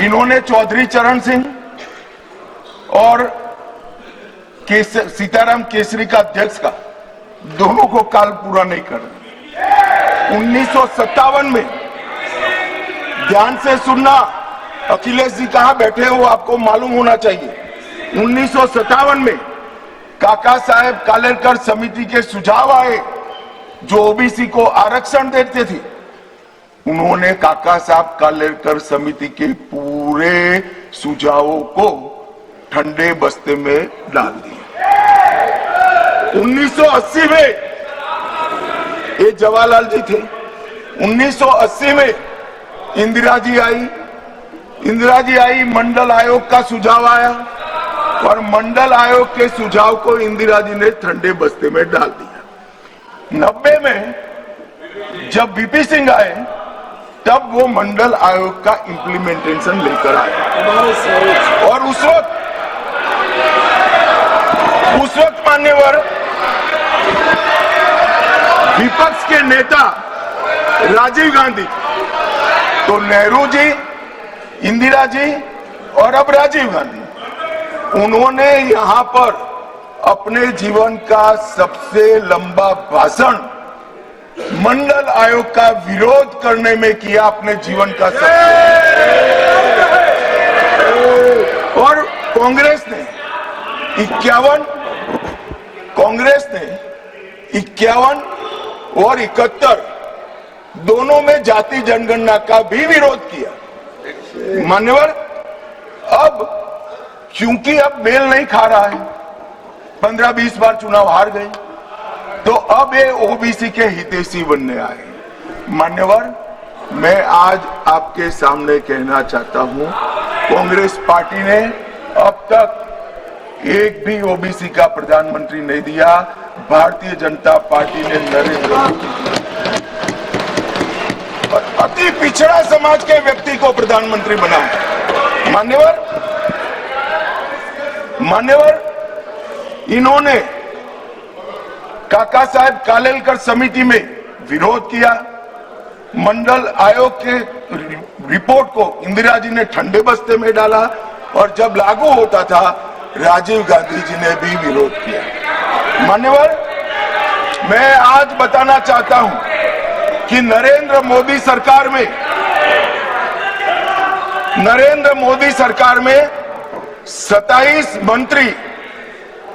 इन्होंने चौधरी चरण सिंह और सीताराम केसरी का अध्यक्ष का, दोनों को काल पूरा नहीं कर रहे। 1957 में, ध्यान से सुनना, अखिलेश जी कहां बैठे हो आपको मालूम होना चाहिए। 1957 में काका साहेब कालेलकर समिति के सुझाव आए जो ओबीसी को आरक्षण देते थे। उन्होंने काका साहब कालेलकर समिति के पूरे सुझावों को ठंडे बस्ते में डाल दिया। 1980 में, ये जवाहरलाल जी थे, 1980 में इंदिरा जी आई, मंडल आयोग का सुझाव आया और मंडल आयोग के सुझाव को इंदिरा जी ने ठंडे बस्ते में डाल दिया। 90 में जब बीपी सिंह आए तब वो मंडल आयोग का इंप्लीमेंटेशन लेकर आए, और उस वक्त मान्यवर विपक्ष के नेता राजीव गांधी, तो नेहरू जी, इंदिरा जी और अब राजीव गांधी, उन्होंने यहां पर अपने जीवन का सबसे लंबा भाषण मंडल आयोग का विरोध करने में किया, अपने जीवन का और कांग्रेस ने 51 और 71 दोनों में जाति जनगणना का भी विरोध किया। मान्यवर, अब क्योंकि अब मेल नहीं खा रहा है, 15-20 बार चुनाव हार गए, तो अब ये ओबीसी के हितैषी बनने आए। मान्यवर, मैं आज आपके सामने कहना चाहता हूं, कांग्रेस पार्टी ने अब तक एक भी ओबीसी का प्रधानमंत्री नहीं दिया। भारतीय जनता पार्टी ने नरेंद्र मोदी और अति पिछड़ा समाज के व्यक्ति को प्रधानमंत्री बनाया। मान्यवर, इन्होंने काका साहेब कालेलकर समिति में विरोध किया। मंडल आयोग के रिपोर्ट को इंदिरा जी ने ठंडे बस्ते में डाला और जब लागू होता था राजीव गांधी जी ने भी विरोध किया। मान्यवर, मैं आज बताना चाहता हूं कि नरेंद्र मोदी सरकार में 27 मंत्री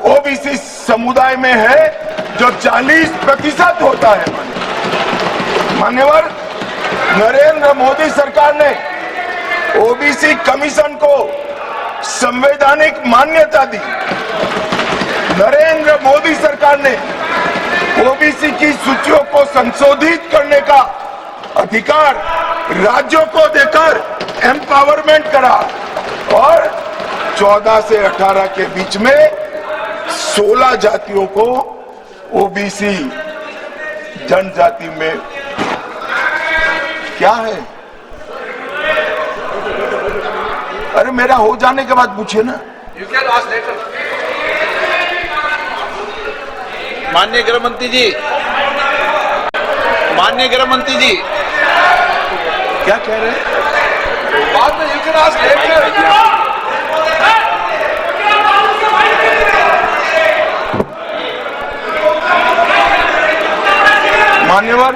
ओबीसी समुदाय में है, जो 40% होता है। मान्यवर, नरेंद्र मोदी सरकार ने ओबीसी कमीशन को संवैधानिक मान्यता दी। नरेंद्र मोदी सरकार ने ओबीसी की सूचियों को संशोधित करने का अधिकार राज्यों को देकर एम्पावरमेंट करा और 14 से 18 के बीच में 16 जातियों को ओबीसी जनजाति में क्या है। अरे मेरा हो जाने के बाद पूछे ना। माननीय गृह मंत्री जी, क्या कह रहे हैं? बाद में यू कैन आस्क लेटर। मान्यवर,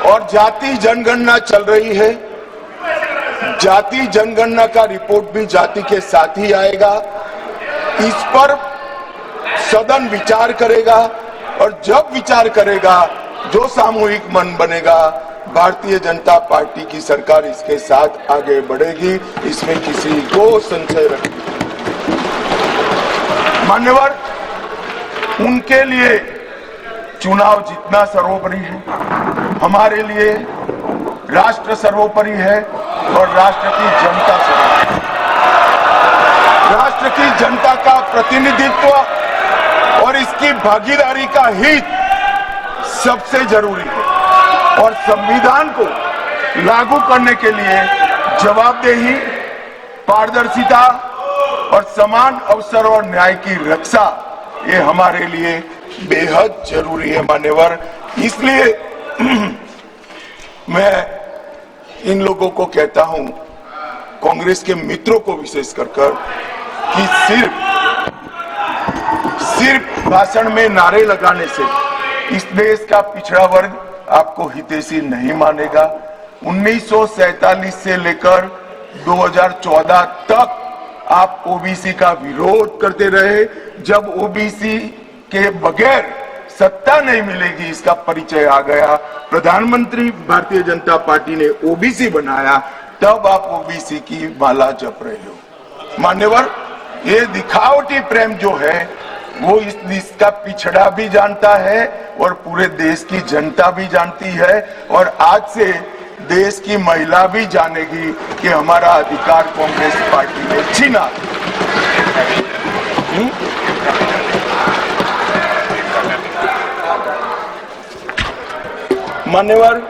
और जाति जनगणना चल रही है। जाति जनगणना का रिपोर्ट भी जाति के साथ ही आएगा। इस पर सदन विचार करेगा और जब विचार करेगा जो सामूहिक मन बनेगा, भारतीय जनता पार्टी की सरकार इसके साथ आगे बढ़ेगी, इसमें किसी को संशय रखने। मान्यवर, उनके लिए चुनाव जीतना सर्वोपरि है, हमारे लिए राष्ट्र सर्वोपरि है और राष्ट्र की जनता सर्वोपरि। राष्ट्र की जनता का प्रतिनिधित्व और इसकी भागीदारी का हित सबसे जरूरी है और संविधान को लागू करने के लिए जवाबदेही, पारदर्शिता और समान अवसर और न्याय की रक्षा, ये हमारे लिए बेहद जरूरी है। मान्यवर, इसलिए मैं इन लोगों को कहता हूं, कांग्रेस के मित्रों को विशेष कर कि सिर्फ भाषण में नारे लगाने से इस देश का पिछड़ा वर्ग आपको हितैषी नहीं मानेगा। 1947 से लेकर 2014 तक आप ओबीसी का विरोध करते रहे। जब ओबीसी के बगैर सत्ता नहीं मिलेगी, इसका परिचय आ गया। प्रधानमंत्री भारतीय जनता पार्टी ने ओबीसी बनाया, तब आप ओबीसी की माला जप रहे हो। मान्यवर, ये दिखावटी प्रेम जो है वो इस देश का पिछड़ा भी जानता है और पूरे देश की जनता भी जानती है और आज से देश की महिला भी जानेगी कि हमारा अधिकार कांग्रेस पार्टी ने छीना। मान्यवर,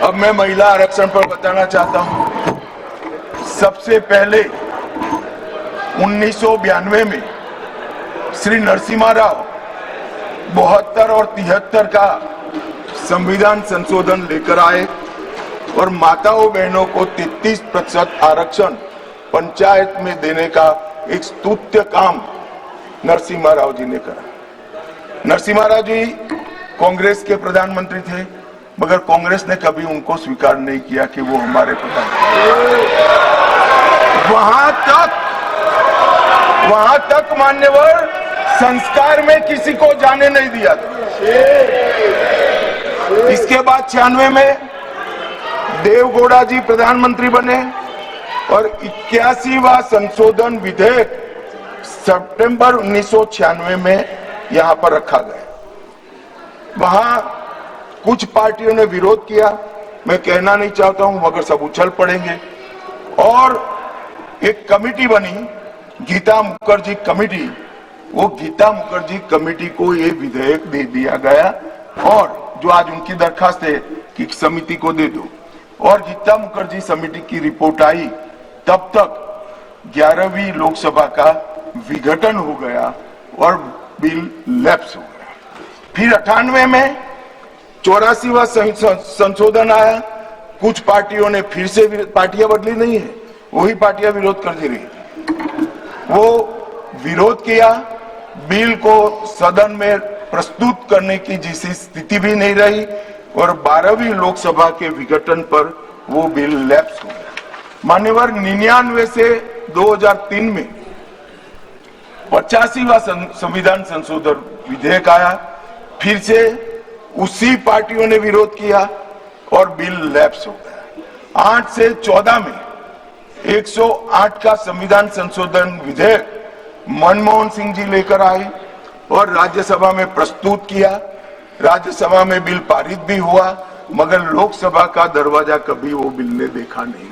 अब मैं महिला आरक्षण पर बताना चाहता हूं। सबसे पहले 1992 में श्री नरसिम्हा राव 72 और 73 का संविधान संशोधन लेकर आए और माताओं बहनों को 33% आरक्षण पंचायत में देने का एक स्तुत्य काम नरसिम्हा राव जी ने करा। नरसिम्हा राव जी कांग्रेस के प्रधानमंत्री थे, मगर कांग्रेस ने कभी उनको स्वीकार नहीं किया कि वो हमारे प्रधानमंत्री। वहां तक मान्यवर संस्कार में किसी को जाने नहीं दिया था। इसके बाद 96 में देवगौड़ा जी प्रधानमंत्री बने और 81वां संशोधन विधेयक सितंबर 1996 में यहां पर रखा गया। वहां कुछ पार्टियों ने विरोध किया, मैं कहना नहीं चाहता हूं, मगर सब उछल पड़ेंगे और एक कमेटी बनी, गीता मुखर्जी कमेटी। वो गीता मुखर्जी कमेटी को ये विधेयक दे दिया गया और जो आज उनकी दरखास्त है कि समिति को दे दो, और गीता मुखर्जी समिति की रिपोर्ट आई, तब तक 11वीं लोकसभा का विघटन हो गया और बिल लैप्स हो गया। फिर 98 में 84वां संशोधन आया। कुछ पार्टियों ने फिर से, पार्टियां बदली नहीं है, वही पार्टियां विरोध करती रही। वो विरोध किया, बिल को सदन में प्रस्तुत करने की जैसी स्थिति भी नहीं रही और 12वीं लोकसभा के विघटन पर वो बिल लैप्स हो गया। मान्यवर 99 से 2003 में 85वां संविधान संशोधन विधेयक आया, फिर से उसी पार्टियों ने विरोध किया और बिल लैप्स हो गया। 8 से 14 में 108 का संविधान संशोधन विधेयक मनमोहन सिंह जी लेकर आए और राज्यसभा में प्रस्तुत किया। राज्यसभा में बिल पारित भी हुआ, मगर लोकसभा का दरवाजा कभी वो बिल ने देखा नहीं।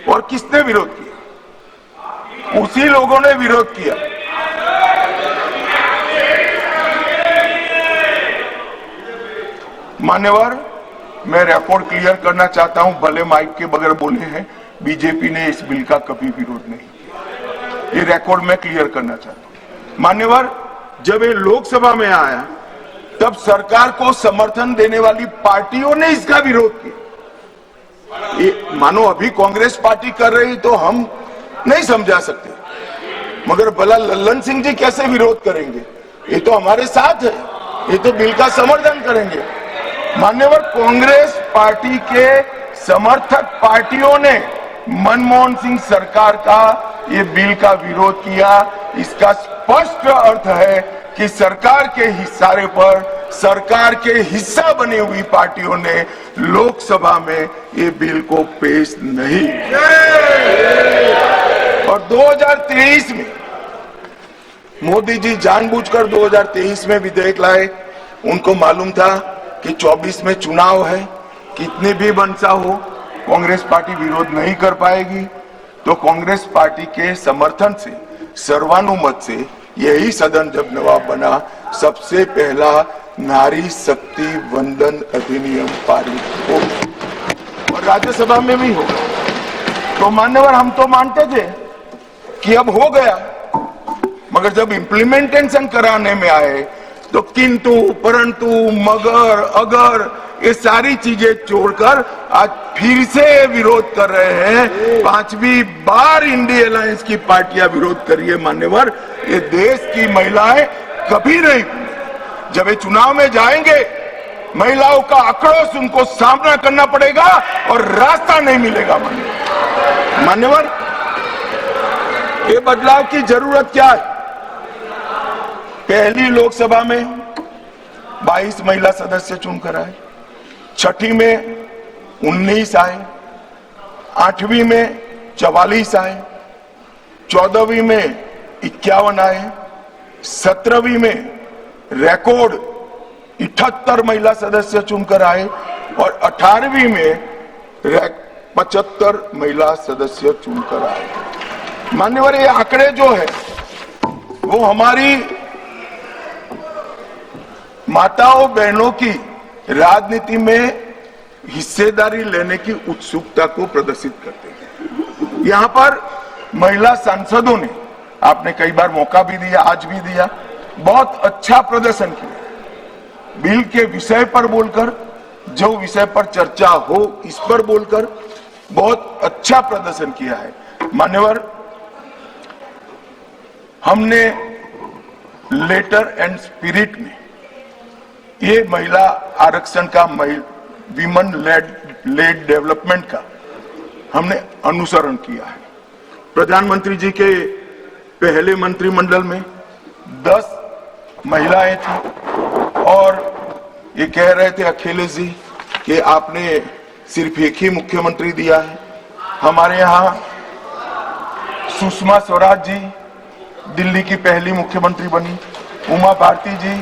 और किसने विरोध किया? उसी लोगों ने विरोध किया। मान्यवर, मैं रिकॉर्ड क्लियर करना चाहता हूं, भले माइक के बगैर बोले हैं, बीजेपी ने इस बिल का कभी विरोध नहीं किया। ये रिकॉर्ड मैं क्लियर करना चाहता हूं। मान्यवर, जब ये लोकसभा में आया तब सरकार को समर्थन देने वाली पार्टियों ने इसका विरोध किया। मानो अभी कांग्रेस पार्टी कर रही तो हम नहीं समझा सकते, मगर भला लल्लन सिंह जी कैसे विरोध करेंगे? ये तो हमारे साथ है, ये तो बिल का समर्थन करेंगे। मान्यवर, कांग्रेस पार्टी के समर्थक पार्टियों ने मनमोहन सिंह सरकार का ये बिल का विरोध किया। इसका स्पष्ट अर्थ है कि सरकार के इशारे पर सरकार के हिस्सा बनी हुई पार्टियों ने लोकसभा में ये बिल को पेश नहीं किया। और 2023 में मोदी जी जानबूझकर 2023 में विधेयक लाए। उनको मालूम था कि 24 में चुनाव है, कितनी भी मनसा हो कांग्रेस पार्टी विरोध नहीं कर पाएगी, तो कांग्रेस पार्टी के समर्थन से सर्वानुमत से यही सदन जब नवाब बना, सबसे पहला नारी शक्ति वंदन अधिनियम पारित हो और राज्यसभा में भी हो। तो मान्यवर, हम तो मानते थे कि अब हो गया, मगर जब इम्प्लीमेंटेशन कराने में आए तो किंतु परंतु मगर अगर ये सारी चीजें छोड़कर आज फिर से विरोध कर रहे हैं। 5वीं बार इंडिया अलायंस की पार्टियां विरोध कर रही है। मान्यवर, ये देश की महिलाएं कभी नहीं, जब ये चुनाव में जाएंगे महिलाओं का आक्रोश उनको सामना करना पड़ेगा और रास्ता नहीं मिलेगा। मान्यवर, ये बदलाव की जरूरत क्या है? पहली लोकसभा में 22 महिला सदस्य चुनकर आए, छठी में 19 आए, 8वीं में 44 आए, 14वीं में 51 आए, 17वीं में रिकॉर्ड 78 महिला सदस्य चुनकर आए और 18वीं में 75 महिला सदस्य चुनकर आए। मान्यवर, ये आंकड़े जो है वो हमारी माताओं बहनों की राजनीति में हिस्सेदारी लेने की उत्सुकता को प्रदर्शित करते हैं। यहाँ पर महिला सांसदों ने, आपने कई बार मौका भी दिया, आज भी दिया, बहुत अच्छा प्रदर्शन किया। बिल के विषय पर बोलकर, जो विषय पर चर्चा हो इस पर बोलकर बहुत अच्छा प्रदर्शन किया है। मान्यवर, हमने लेटर एंड स्पिरिट में ये महिला आरक्षण का, विमेन लेड डेवलपमेंट का हमने अनुसरण किया है। प्रधानमंत्री जी के पहले मंत्रिमंडल में 10 महिलाएं थी और ये कह रहे थे अखिलेश जी कि आपने सिर्फ एक ही मुख्यमंत्री दिया है। हमारे यहाँ सुषमा स्वराज जी दिल्ली की पहली मुख्यमंत्री बनी, उमा भारती जी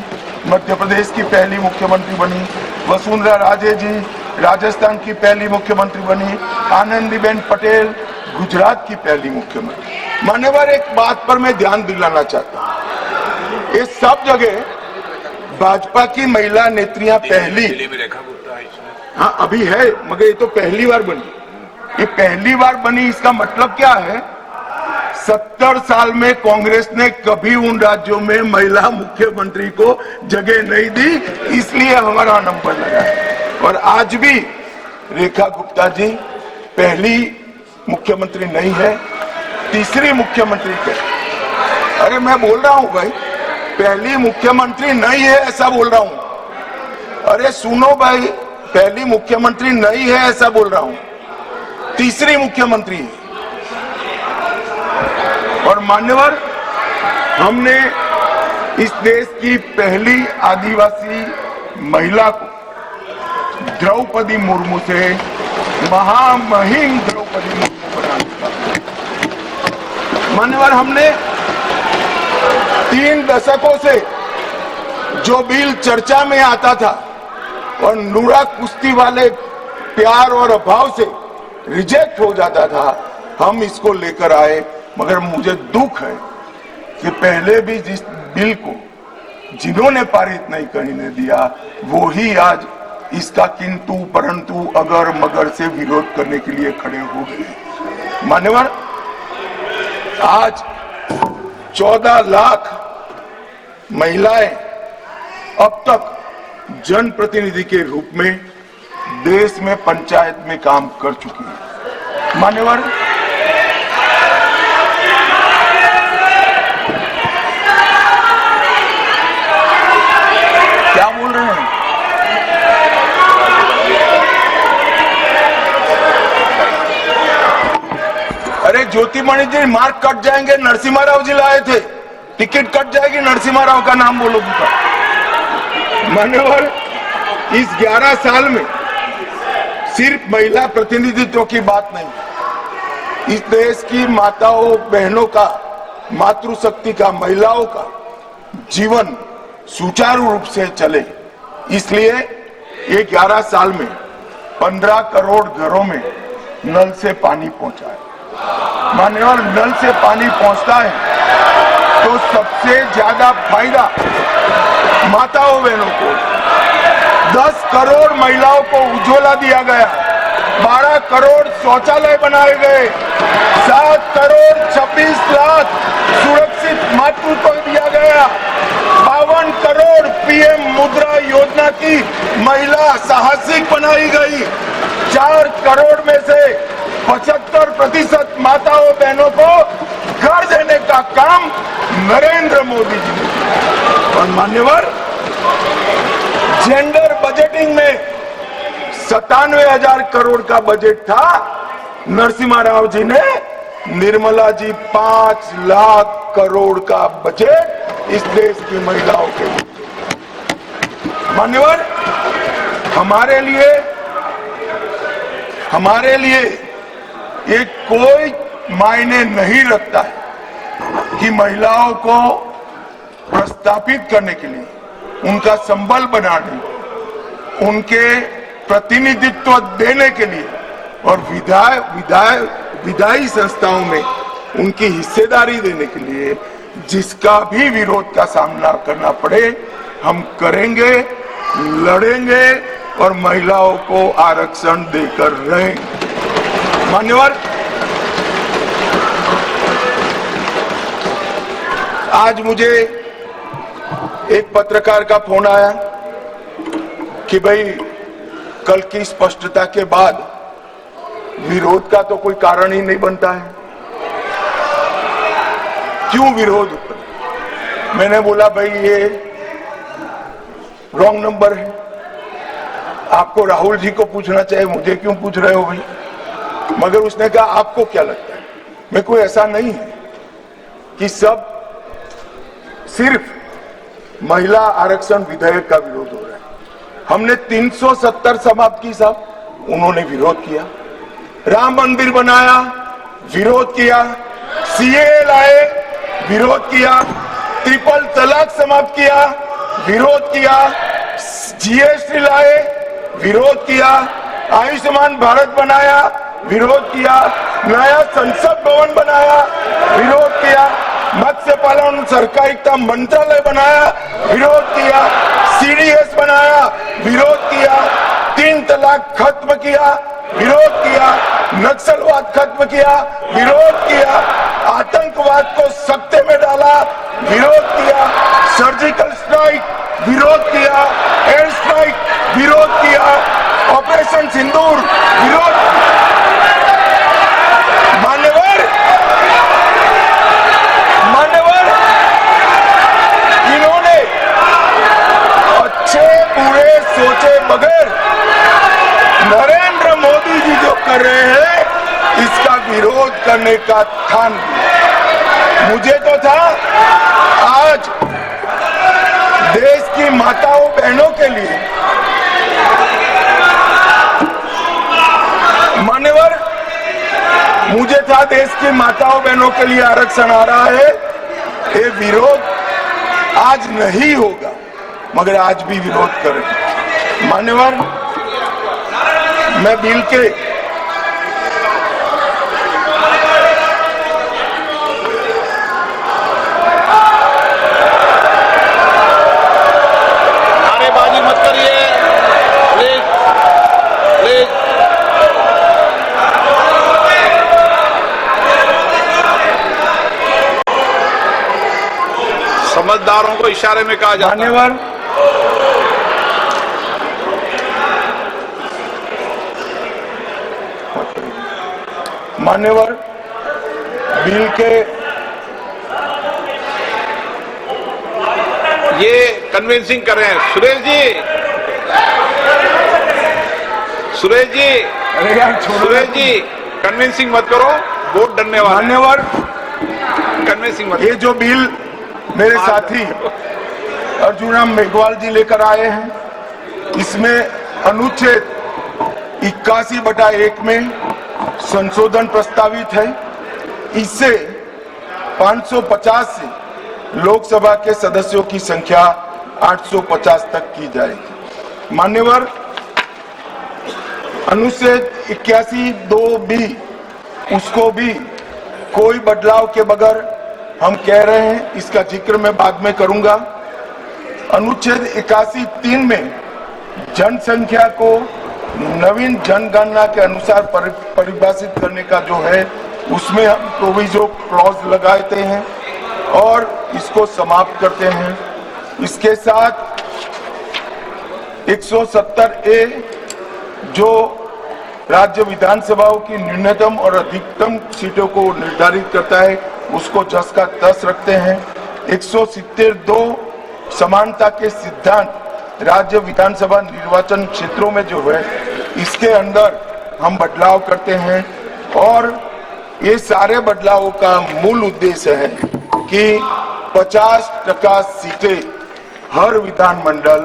मध्य प्रदेश की पहली मुख्यमंत्री बनी, वसुंधरा राजे जी राजस्थान की पहली मुख्यमंत्री बनी, आनंदीबेन पटेल गुजरात की पहली मुख्यमंत्री। मान्यवर, एक बात पर मैं ध्यान दिलाना चाहता हूँ, ये सब जगह भाजपा की महिला नेत्रियां पहली, हाँ अभी है, मगर ये तो पहली बार बनी। ये पहली बार बनी, इसका मतलब क्या है? 70 साल में कांग्रेस ने कभी उन राज्यों में महिला मुख्यमंत्री को जगह नहीं दी, इसलिए हमारा नंबर लगा है। और आज भी रेखा गुप्ता जी पहली मुख्यमंत्री नहीं है, तीसरी मुख्यमंत्री के। अरे मैं बोल रहा हूं भाई, पहली मुख्यमंत्री नहीं है ऐसा बोल रहा हूं। अरे सुनो भाई, पहली मुख्यमंत्री नहीं है ऐसा बोल रहा हूं, तीसरी मुख्यमंत्री है। और मान्यवर, हमने इस देश की पहली आदिवासी महिला को द्रौपदी मुर्मू से महामहिम द्रौपदी मुर्मू बना दिया। मान्यवर, हमने 3 दशकों से जो बिल चर्चा में आता था और नूरा कुश्ती वाले प्यार और अभाव से रिजेक्ट हो जाता था, हम इसको लेकर आए। मगर मुझे दुख है कि पहले भी जिस बिल को जिन्होंने पारित नहीं करने दिया, वो ही आज इसका किंतु परंतु अगर मगर से विरोध करने के लिए खड़े हो गए। मान्यवर, आज 14 लाख महिलाएं अब तक जनप्रतिनिधि के रूप में देश में पंचायत में काम कर चुकी है। मान्यवर, क्या बोल रहे हैं? अरे ज्योतिमणि जी, मार्क कट जाएंगे। नरसिम्हा राव जी लाए थे, टिकट कट जाएगी, नरसिम्हा राव का नाम बोलोगी तो। मान्यवर, इस 11 साल में सिर्फ महिला प्रतिनिधित्व की बात नहीं, इस देश की माताओं बहनों का, मातृशक्ति का, महिलाओं का जीवन सुचारू रूप से चले, इसलिए ये 11 साल में 15 करोड़ घरों में नल से पानी पहुंचा है। मान्यवर, नल से पानी पहुंचता है तो सबसे ज्यादा फायदा माताओं बहनों को। 10 करोड़ महिलाओं को उज्ज्वला दिया गया, 12 करोड़ शौचालय बनाए गए, 7 करोड़ 26 लाख सुरक्षित मातृत्व दिया गया, 52 करोड़ पीएम मुद्रा योजना की महिला साहसिक बनाई गई, 4 करोड़ में से 75% माताओं बहनों को घर देने का काम नरेंद्र मोदी जी ने किया। और मान्यवर, जेंडर बजटिंग में 97,000 करोड़ का बजट था, नरसिम्हा राव जी ने, निर्मला जी 5 लाख करोड़ का बजट इस देश की महिलाओं के लिए। मान्यवर, हमारे लिए ये कोई मायने नहीं रखता है कि महिलाओं को प्रस्थापित करने के लिए, उनका संबल बनाने, उनके प्रतिनिधित्व देने के लिए और विधायी संस्थाओं में उनकी हिस्सेदारी देने के लिए जिसका भी विरोध का सामना करना पड़े, हम करेंगे, लड़ेंगे और महिलाओं को आरक्षण देकर रहेंगे। मान्यवर, आज मुझे एक पत्रकार का फोन आया कि भाई कल की स्पष्टता के बाद विरोध का तो कोई कारण ही नहीं बनता है, क्यों विरोध? मैंने बोला भाई ये रॉन्ग नंबर है, आपको राहुल जी को पूछना चाहिए, मुझे क्यों पूछ रहे हो भाई? मगर उसने कहा आपको क्या लगता है? मैं कोई ऐसा नहीं है कि सब सिर्फ महिला आरक्षण विधेयक का विरोध हो रहा है। हमने 370 समाप्त की साहब, उन्होंने विरोध किया। राम मंदिर बनाया, विरोध किया। सीए लाए, विरोध किया। ट्रिपल तलाक समाप्त किया, विरोध किया। जीएसटी लाए, विरोध किया। आयुष्मान भारत बनाया, विरोध किया। नया संसद भवन बनाया, विरोध किया। मत्स्य पालन सहकारिता मंत्रालय बनाया, विरोध किया। सीडीएस बनाया, विरोध किया। 3 तलाक खत्म किया, विरोध किया। नक्सलवाद खत्म किया, विरोध किया। आतंकवाद को सख्ते में डाला, विरोध किया। सर्जिकल स्ट्राइक, विरोध किया। एयर स्ट्राइक, विरोध किया। ऑपरेशन सिंदूर, विरोध। मान्यवर इन्होंने अच्छे बुरे सोचे बगैर नरेंद्र मोदी जी जो कर रहे हैं इसका विरोध करने का ठान लिया। मुझे तो था आज देश की माताओं बहनों के लिए, मान्यवर, मुझे था देश की माताओं बहनों के लिए आरक्षण आ रहा है, ये विरोध आज नहीं होगा, मगर आज भी विरोध करें। मान्यवर, मैं बिल के नारेबाजी मत करिए, प्लीज प्लीज। समझदारों को इशारे में कहा जाता है। मान्यवर, मान्यवर, बिल के ये कन्विंसिंग कर रहे हैं। सुरेश जी, सुरेश जी, अरे यार छोड़ो। सुरेश जी, कन्विंसिंग मत करो, वोट डरने वाले। मान्यवर, कन्विंसिंग मत। ये जो बिल मेरे साथी अर्जुनराम मेघवाल जी लेकर आए हैं, इसमें अनुच्छेद 81/1 में संशोधन प्रस्तावित है। इससे 550 से लोकसभा के सदस्यों की संख्या 850 तक की जाएगी। मान्यवर, अनुच्छेद 81(2)(b) उसको भी कोई बदलाव के बगैर हम कह रहे हैं, इसका जिक्र मैं बाद में करूंगा। अनुच्छेद 81(3) में जनसंख्या को नवीन जनगणना के अनुसार परिभाषित करने का जो है, उसमें हम प्रोविजो क्लॉज लगाते हैं और इसको समाप्त करते हैं। इसके साथ 170A जो राज्य विधानसभाओं की न्यूनतम और अधिकतम सीटों को निर्धारित करता है, उसको 10 का 10 रखते हैं। 170(2) समानता के सिद्धांत राज्य विधानसभा निर्वाचन क्षेत्रों में जो है, इसके अंदर हम बदलाव करते हैं। और ये सारे बदलावों का मूल उद्देश्य है कि 50% सीटें हर विधानमंडल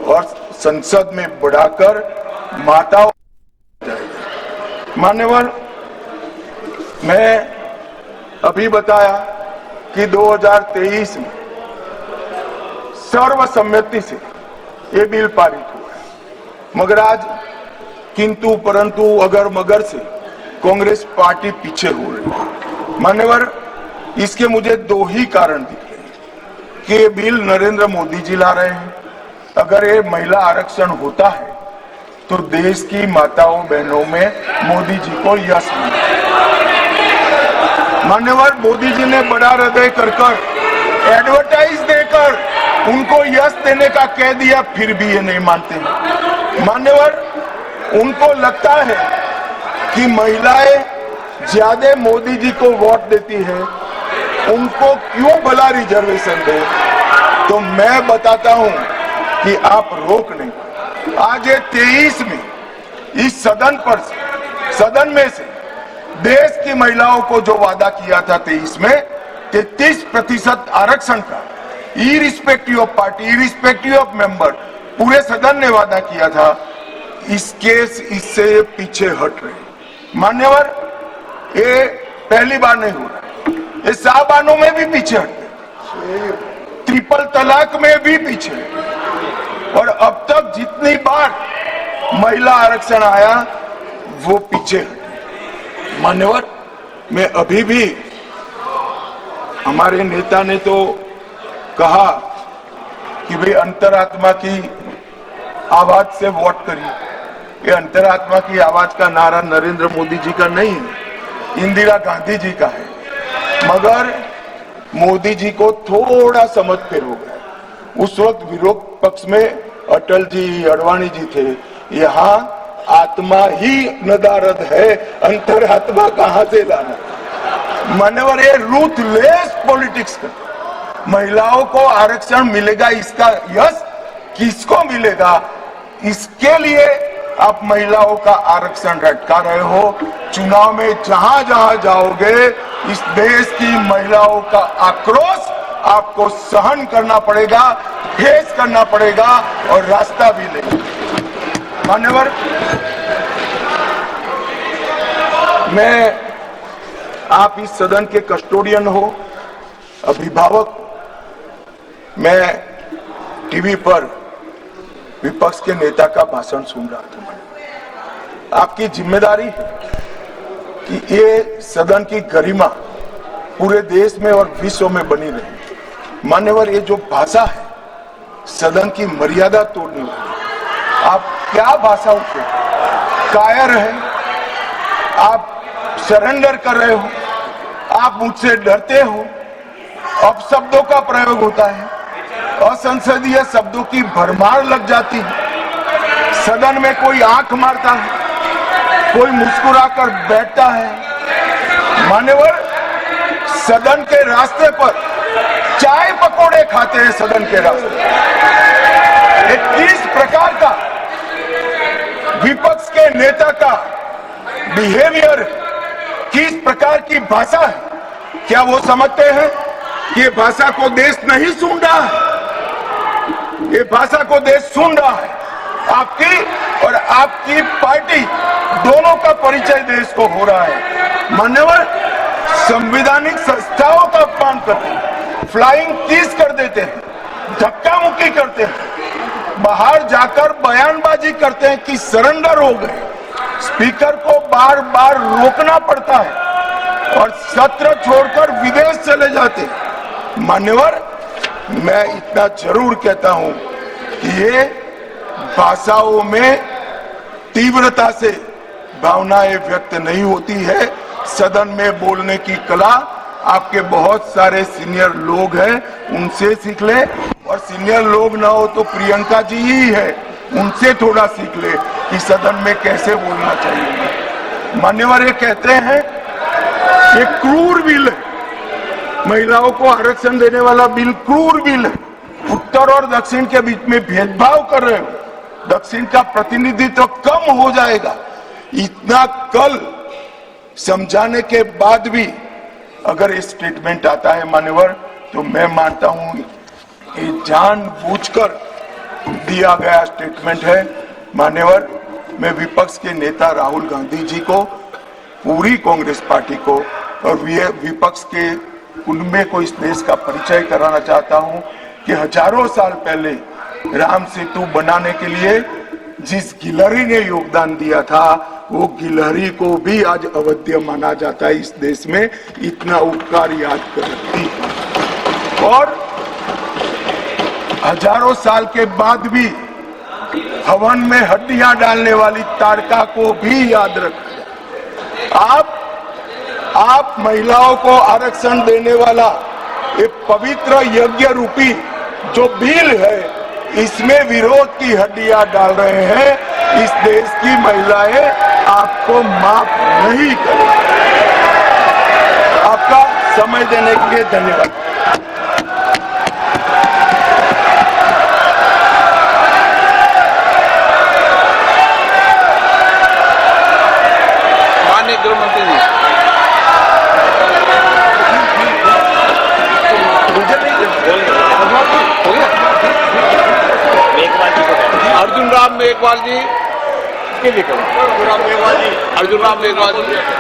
और संसद में बढ़ाकर माताओं। मान्यवर, मैं अभी बताया कि 2023 में सर्वसम्मति से ये बिल पारित हुआ है, मगर आज किंतु परंतु अगर मगर से कांग्रेस पार्टी पीछे हो रही है। मान्यवर, इसके मुझे 2 ही कारण दिख रहे हैं कि ये बिल नरेंद्र मोदी जी ला रहे हैं। अगर ये महिला आरक्षण होता है तो देश की माताओं बहनों में मोदी जी को यश मिलेगा। मान्यवर, मोदी जी ने बड़ा हृदय कर एडवर्टाइज देकर उनको यश देने का कह दिया, फिर भी ये नहीं मानते। मान्यवर, उनको लगता है कि महिलाएं ज्यादा मोदी जी को वोट देती है, उनको क्यों भला रिजर्वेशन दे। तो मैं बताता हूं कि आप रोक नहीं। आज ये 23 में इस सदन में से देश की महिलाओं को जो वादा किया था 23 में कि 30% आरक्षण का, irrespective of party, irrespective of member, पूरे सदन ने वादा किया था इससे पीछे हट रहे। मान्यवर, ये पहली बार नहीं हो रहा, ये साहबानों में भी पीछे हटे, ट्रिपल तलाक में भी पीछे, और अब तक जितनी बार महिला आरक्षण आया वो पीछे हटे। मान्यवर, मैं अभी भी, हमारे नेता ने तो कहा कि भाई अंतरात्मा की आवाज से वोट करिए। ये अंतरात्मा की आवाज का नारा नरेंद्र मोदी जी का नहीं है, इंदिरा गांधी जी का है, मगर मोदी जी को थोड़ा समझ फेर हो गया। उस वक्त विरोध पक्ष में अटल जी, अडवाणी जी थे। यहाँ आत्मा ही नदारद है, अंतरात्मा कहां से लाना। मान्यवर, ये रूथलेस पॉलिटिक्स कर, महिलाओं को आरक्षण मिलेगा, इसका यश किसको मिलेगा, इसके लिए आप महिलाओं का आरक्षण लटका रहे हो। चुनाव में जहां जहां जाओगे, इस देश की महिलाओं का आक्रोश आपको सहन करना पड़ेगा, फेस करना पड़ेगा और रास्ता भी लेगा। मान्यवर, मैं, आप इस सदन के कस्टोडियन हो, अभिभावक, मैं टीवी पर विपक्ष के नेता का भाषण सुन रहा था। आपकी जिम्मेदारी है कि ये सदन की गरिमा पूरे देश में और विश्व में बनी रहे। मान्यवर, ये जो भाषा है सदन की मर्यादा तोड़ने वाली, आप क्या भाषा उठे, कायर है, आप सरेंडर कर रहे हो, आप मुझसे डरते हो, अपशब्दों का प्रयोग होता है, असंसदीय शब्दों की भरमार लग जाती है, सदन में कोई आंख मारता है, कोई मुस्कुराकर बैठता है। मान्यवर, सदन के रास्ते पर चाय पकौड़े खाते हैं, सदन के रास्ते। किस प्रकार का विपक्ष के नेता का बिहेवियर, किस प्रकार की भाषा है, क्या वो समझते हैं कि ये भाषा को देश नहीं सुन रहा है? ये भाषा को देश सुन रहा है। आपकी और आपकी पार्टी दोनों का परिचय देश को हो रहा है। मान्यवर, संवैधानिक संस्थाओं का अपमान करते हैं, फ्लाइंग किस कर देते हैं, धक्का मुक्की करते हैं, बाहर जाकर बयानबाजी करते हैं कि सरेंडर हो गए। स्पीकर को बार बार रोकना पड़ता है और सत्र छोड़कर विदेश चले जाते हैं। मान्यवर, मैं इतना जरूर कहता हूं कि ये भाषाओं में तीव्रता से भावनाएं व्यक्त नहीं होती है। सदन में बोलने की कला आपके बहुत सारे सीनियर लोग हैं, उनसे सीख ले, और सीनियर लोग ना हो तो प्रियंका जी ही है, उनसे थोड़ा सीख ले कि सदन में कैसे बोलना चाहिए। मान्यवर, ये कहते हैं ये क्रूर बिल है, महिलाओं को आरक्षण देने वाला बिल क्रूर बिल है, उत्तर और दक्षिण के बीच में भेदभाव कर रहे हो, दक्षिण का प्रतिनिधित्व कम हो जाएगा। इतना कल समझाने के बाद भी अगर ये स्टेटमेंट आता है मान्यवर, तो मैं मानता हूं ये जानबूझकर दिया गया स्टेटमेंट है। मान्यवर, मैं विपक्ष के नेता राहुल गांधी जी को, पूरी कांग्रेस पार्टी को और विपक्ष के कुनबे को इस देश का परिचय कराना चाहता हूं कि हजारों साल पहले राम सेतु बनाने के लिए जिस गिलहरी ने योगदान दिया था, वो गिलहरी को भी आज अवध्य माना जाता है इस देश में। इतना उपकार याद करती है। और हजारों साल के बाद भी हवन में हड्डियां डालने वाली तारका को भी याद रखा। आप महिलाओं को आरक्षण देने वाला एक पवित्र यज्ञ रूपी जो बिल है, इसमें विरोध की हड्डियां डाल रहे हैं। इस देश की महिलाएं आपको माफ नहीं करेंगी। आपका समय देने के लिए धन्यवाद। माननीय गृह मंत्री जी, मुझे नहीं अर्जुन राम मेघवाल जी, के लिए करूँ अर्जुन राम मेघवाल जी।